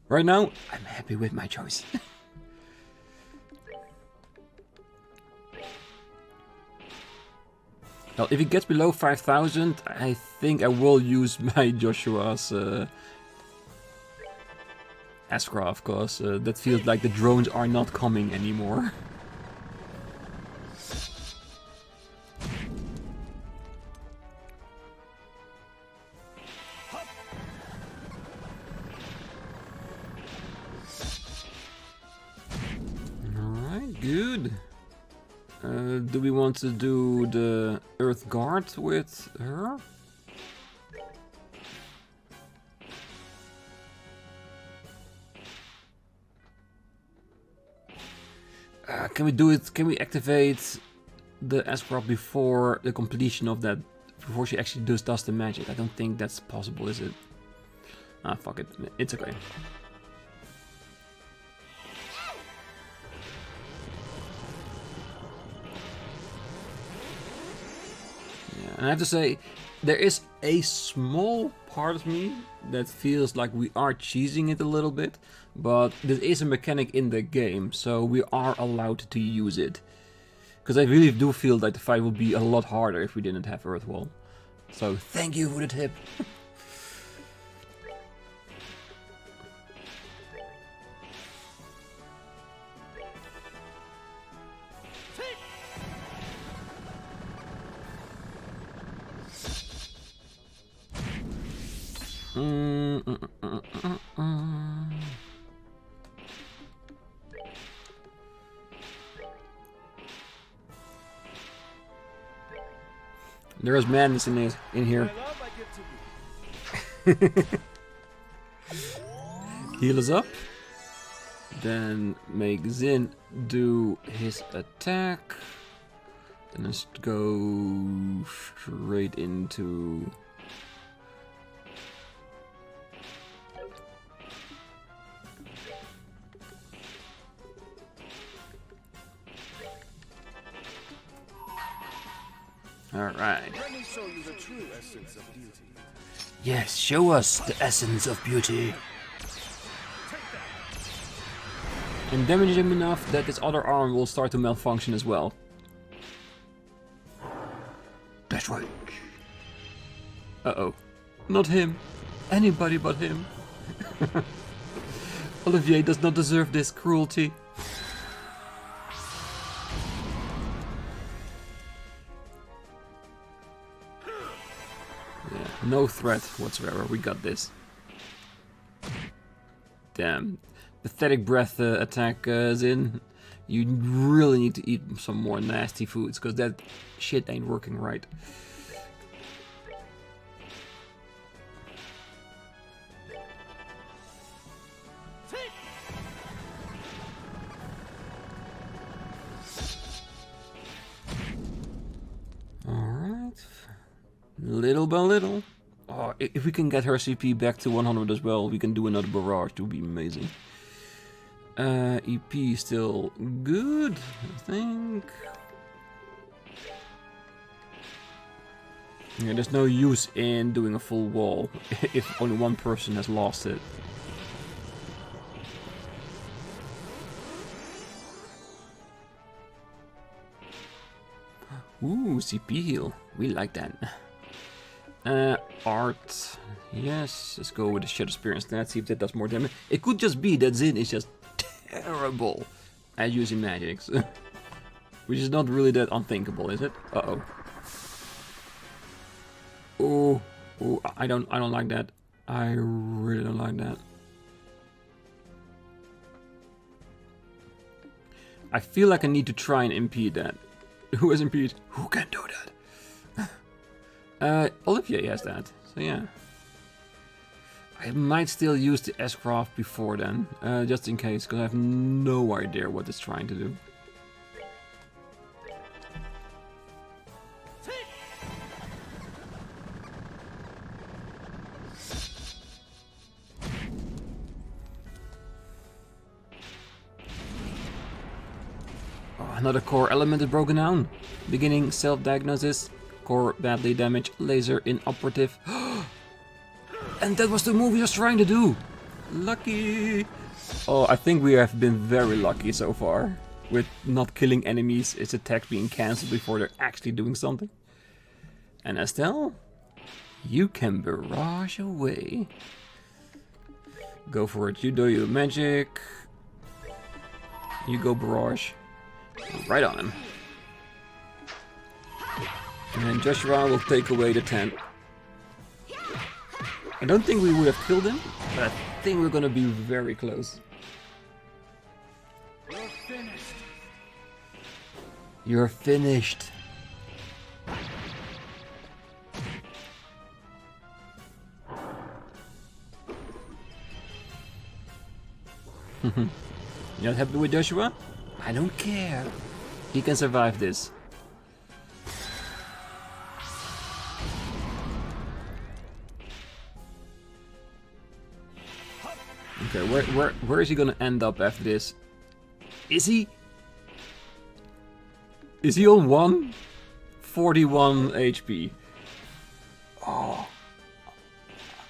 Right now, I'm happy with my choice. Well, if he gets below 5,000, I think I will use my Joshua's Ascra, of course. That feels like the drones are not coming anymore. Alright, good. Do we want to do the Earth Guard with her? Can we do it? Can we activate the Ascra before the completion of that? Before she actually does the magic? I don't think that's possible, is it? Ah, fuck it. It's okay. And I have to say, there is a small part of me that feels like we are cheesing it a little bit, but this is a mechanic in the game, so we are allowed to use it. Because I really do feel that the fight would be a lot harder if we didn't have Earthwall. So thank you for the tip. There is madness in here. Heal us up. Then make Zin do his attack. Then let's go straight into... Alright.
Let me show you the true essence of beauty.
Yes, show us the essence of beauty. And damage him enough that his other arm will start to malfunction as well. That's right. Uh-oh. Not him. Anybody but him. Olivier does not deserve this cruelty. No threat whatsoever, we got this. Damn. Pathetic breath attack Zin. You really need to eat some more nasty foods, because that shit ain't working right. Alright. Little by little. Oh, if we can get her CP back to 100 as well, we can do another barrage. It would be amazing. EP still good, I think. Yeah, there's no use in doing a full wall if only one person has lost it. Ooh, CP heal. We like that. Art. Yes, let's go with the Shadow Spear instead, see if that does more damage. It could just be that Zin is just terrible at using magics. Which is not really that unthinkable, is it? Uh-oh. Oh, oh, I don't like that. I really don't like that. I feel like I need to try and impede that. Who has impede? Who can do that? Olivier has that, so yeah. I might still use the S-Craft before then, just in case, because I have no idea what it's trying to do. Another core element is broken down. Beginning self-diagnosis. Core badly damaged. Laser inoperative. And that was the move he was trying to do. Lucky. Oh, I think we have been very lucky so far. With not killing enemies, its attacks being cancelled before they're actually doing something. And Estelle, you can barrage away. Go for it. You do your magic. You go barrage. Right on him. And then Joshua will take away the tent. I don't think we would have killed him, but I think we're gonna be very close.
You're finished.
You're finished. You're not happy with Joshua? I don't care. He can survive this. Okay, where is he gonna end up after this? Is he on 141 HP? Oh,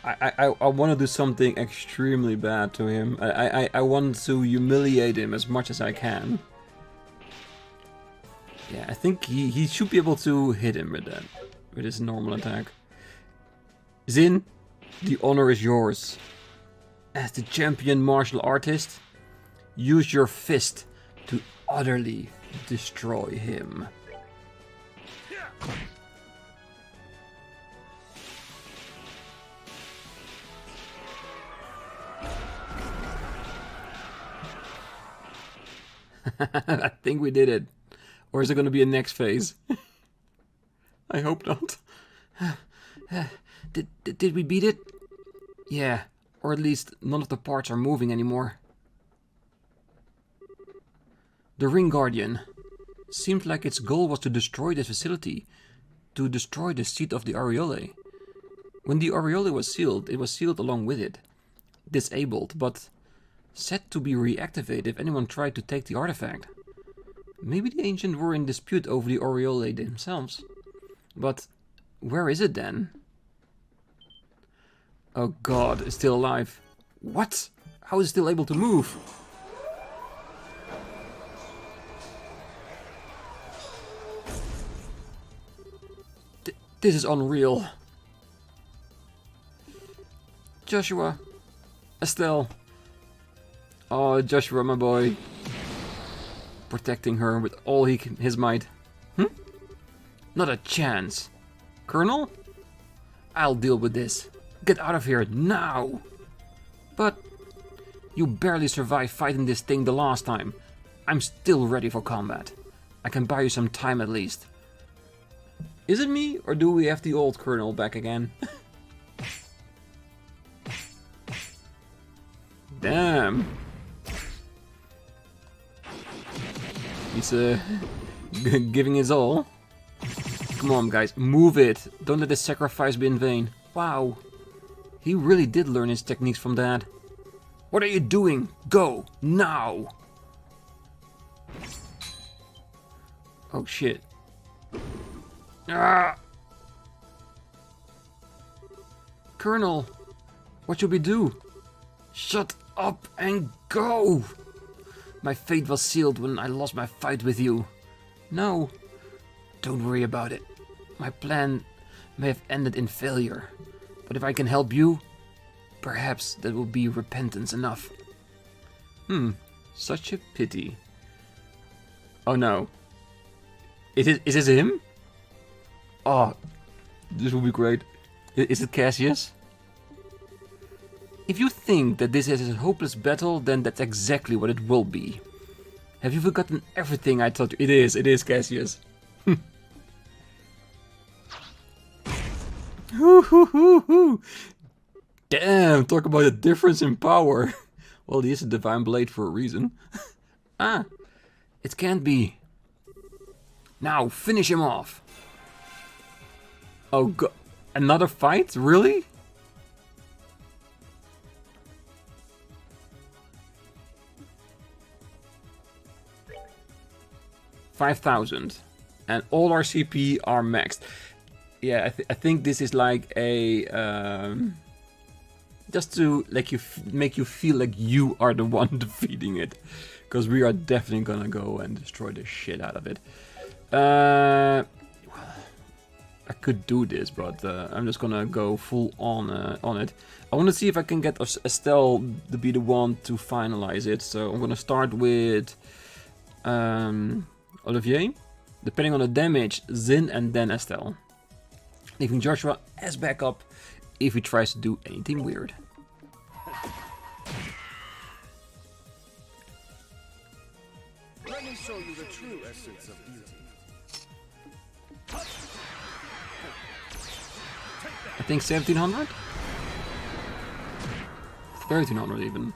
I want to do something extremely bad to him. I want to humiliate him as much as I can. Yeah, I think he should be able to hit him with that, with his normal attack. Zin, the honor is yours. As the champion martial artist, use your fist to utterly destroy him. I think we did it. Or is it going to be a next phase? I hope not. Did we beat it? Yeah. Or at least none of the parts are moving anymore. The Ring Guardian. Seemed like its goal was to destroy this facility. To destroy the seat of the Aureole. When the Aureole was sealed, it was sealed along with it. Disabled, but set to be reactivated if anyone tried to take the artifact. Maybe the Ancient were in dispute over the Aureole themselves. But where is it then? Oh god, it's still alive. What? How is it still able to move? This is unreal. Joshua. Estelle. Oh, Joshua, my boy. Protecting her with all his might. Not a chance. Colonel? I'll deal with this. Get out of here now! But you barely survived fighting this thing the last time. I'm still ready for combat. I can buy you some time at least. Is it me, or do we have the old Colonel back again? Damn. He's giving his all. Come on, guys, move it. Don't let this sacrifice be in vain. Wow. He really did learn his techniques from Dad. What are you doing? Go, now! Oh shit. Ah! Colonel, what should we do? Shut up and go! My fate was sealed when I lost my fight with you. No, don't worry about it. My plan may have ended in failure, but if I can help you, perhaps that will be repentance enough. Such a pity. Oh no. Is this him? Oh, this will be great. Is it Cassius? If you think that this is a hopeless battle, then that's exactly what it will be. Have you forgotten everything I taught you? It is Cassius. Damn, talk about a difference in power. Well, he is a divine blade for a reason. Ah, it can't be. Now, finish him off. Oh god, another fight? Really? $5,000, and all our CP are maxed. Yeah, I think this is like a just to like make you feel like you are the one defeating it, because we are definitely gonna go and destroy the shit out of it. I could do this, but I'm just gonna go full on it. I want to see if I can get Estelle to be the one to finalize it. So I'm gonna start with Olivier, depending on the damage, Zin, and then Estelle, leaving Joshua as backup if he tries to do anything weird.
Let me show you the true essence of beauty.
I think 1700? 1300 even.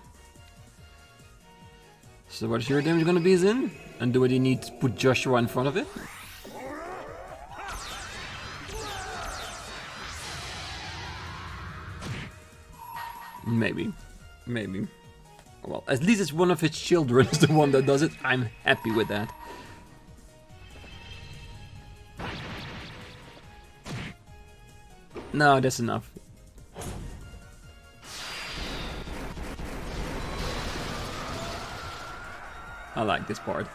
So what is your damage gonna be, Zin? And do we need to put Joshua in front of it? Maybe. Maybe. Well, at least it's one of his children is the one that does it. I'm happy with that. No, that's enough. I like this part.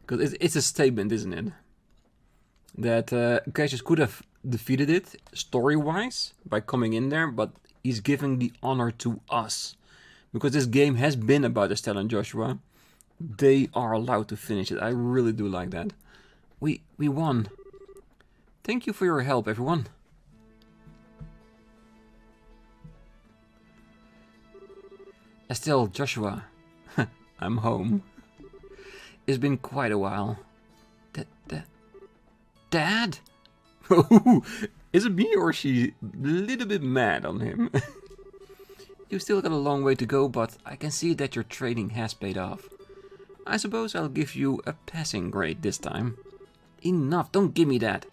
Because it's a statement, isn't it? That Cassius could have defeated it, story-wise, by coming in there, but he's giving the honor to us. Because this game has been about Estelle and Joshua. They are allowed to finish it. I really do like that. We won. Thank you for your help, everyone. Estelle, Joshua, I'm home. It's been quite a while. Dad? Is it me or is she a little bit mad on him? You've still got a long way to go, but I can see that your training has paid off. I suppose I'll give you a passing grade this time. Enough, don't give me that.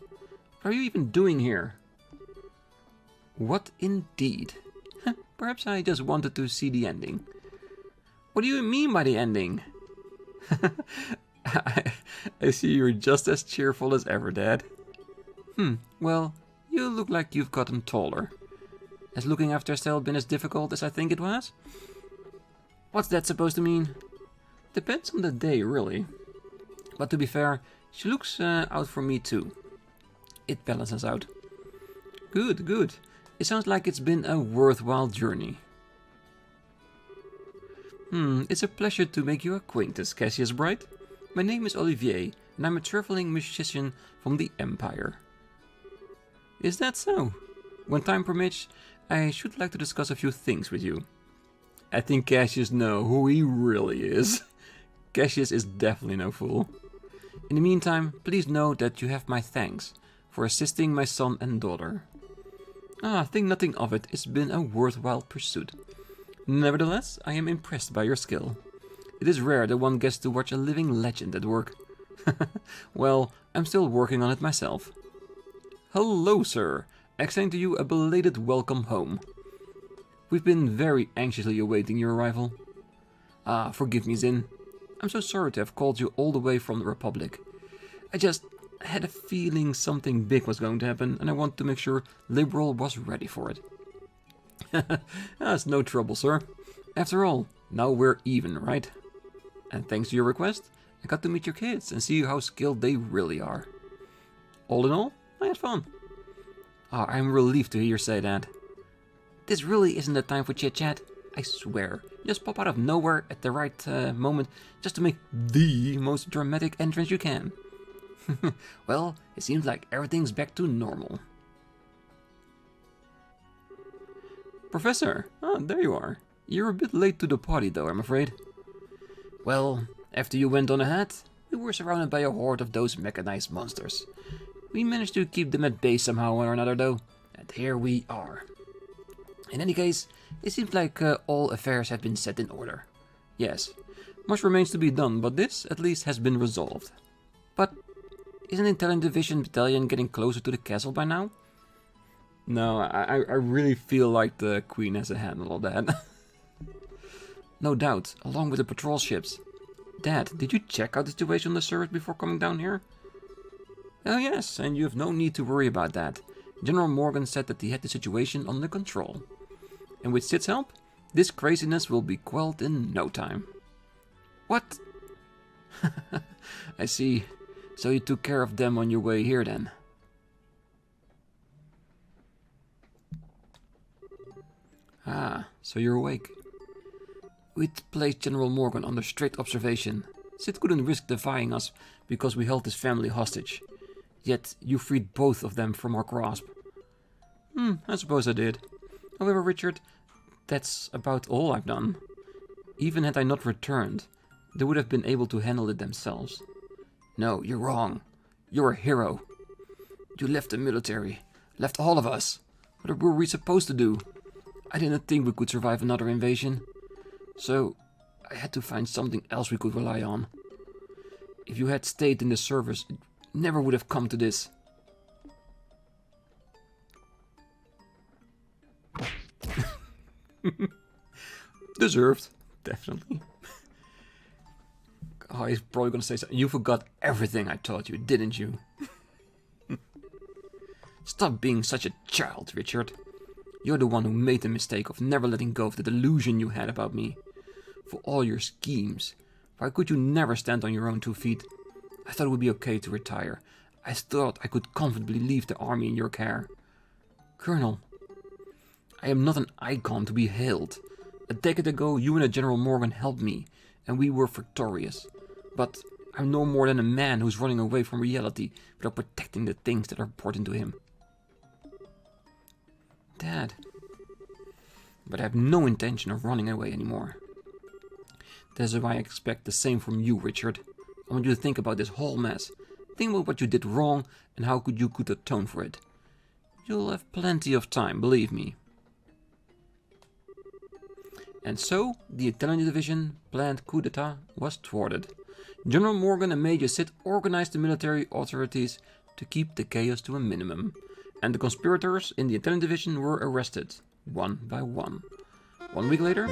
What are you even doing here? What indeed? Perhaps I just wanted to see the ending. What do you mean by the ending? I see you're just as cheerful as ever, Dad. Well, you look like you've gotten taller. Has looking after Estelle been as difficult as I think it was? What's that supposed to mean? Depends on the day, really. But to be fair, she looks out for me too. It balances out. Good, good. It sounds like it's been a worthwhile journey. It's a pleasure to make your acquaintance, Cassius Bright. My name is Olivier, and I'm a traveling musician from the Empire. Is that so? When time permits, I should like to discuss a few things with you. I think Cassius knows who he really is. Cassius is definitely no fool. In the meantime, please know that you have my thanks for assisting my son and daughter. Think nothing of it. It's been a worthwhile pursuit. Nevertheless, I am impressed by your skill. It is rare that one gets to watch a living legend at work. Well, I'm still working on it myself. Hello, sir. Extend to you a belated welcome home. We've been very anxiously awaiting your arrival. Ah, forgive me, Zin. I'm so sorry to have called you all the way from the Republic. I just had a feeling something big was going to happen, and I wanted to make sure Liberal was ready for it. That's no trouble, sir. After all, now we're even, right? And thanks to your request, I got to meet your kids and see how skilled they really are. All in all, I had fun. Ah, I'm relieved to hear you say that. This really isn't the time for chit-chat. I swear. You just pop out of nowhere at the right moment just to make the most dramatic entrance you can. Well, it seems like everything's back to normal. Professor, there you are. You're a bit late to the party though, I'm afraid. Well, after you went on ahead, we were surrounded by a horde of those mechanized monsters. We managed to keep them at bay somehow or another though, and here we are. In any case, it seems like all affairs have been set in order. Yes, much remains to be done, but this at least has been resolved. But isn't Intelligent Division Battalion getting closer to the castle by now? No, I really feel like the Queen has a handle on that. No doubt, along with the patrol ships. Dad, did you check out the situation on the surface before coming down here? Oh yes, and you have no need to worry about that. General Morgan said that he had the situation under control. And with Sid's help, this craziness will be quelled in no time. What? I see. So you took care of them on your way here then? Ah, so you're awake. We'd placed General Morgan under strict observation. Sid couldn't risk defying us because we held his family hostage. Yet you freed both of them from our grasp. I suppose I did. However, Richard, that's about all I've done. Even had I not returned, they would have been able to handle it themselves. No, you're wrong. You're a hero. You left the military, left all of us. What were we supposed to do? I didn't think we could survive another invasion. So, I had to find something else we could rely on. If you had stayed in the service, it never would have come to this. Deserved, definitely. Oh, he's probably gonna say something. You forgot everything I taught you, didn't you? Stop being such a child, Richard. You're the one who made the mistake of never letting go of the delusion you had about me. For all your schemes, why could you never stand on your own 2 feet? I thought it would be okay to retire. I thought I could comfortably leave the army in your care. Colonel, I am not an icon to be hailed. A decade ago, you and General Morgan helped me, and we were victorious. But I'm no more than a man who's running away from reality without protecting the things that are important to him. Dad. But I have no intention of running away anymore. That is why I expect the same from you, Richard. I want you to think about this whole mess. Think about what you did wrong and how you could atone for it. You'll have plenty of time, believe me. And so, the Intelligence Division planned coup d'etat was thwarted. General Morgan and Major Sid organized the military authorities to keep the chaos to a minimum. And the conspirators in the Intelligence Division were arrested, one by one. 1 week later...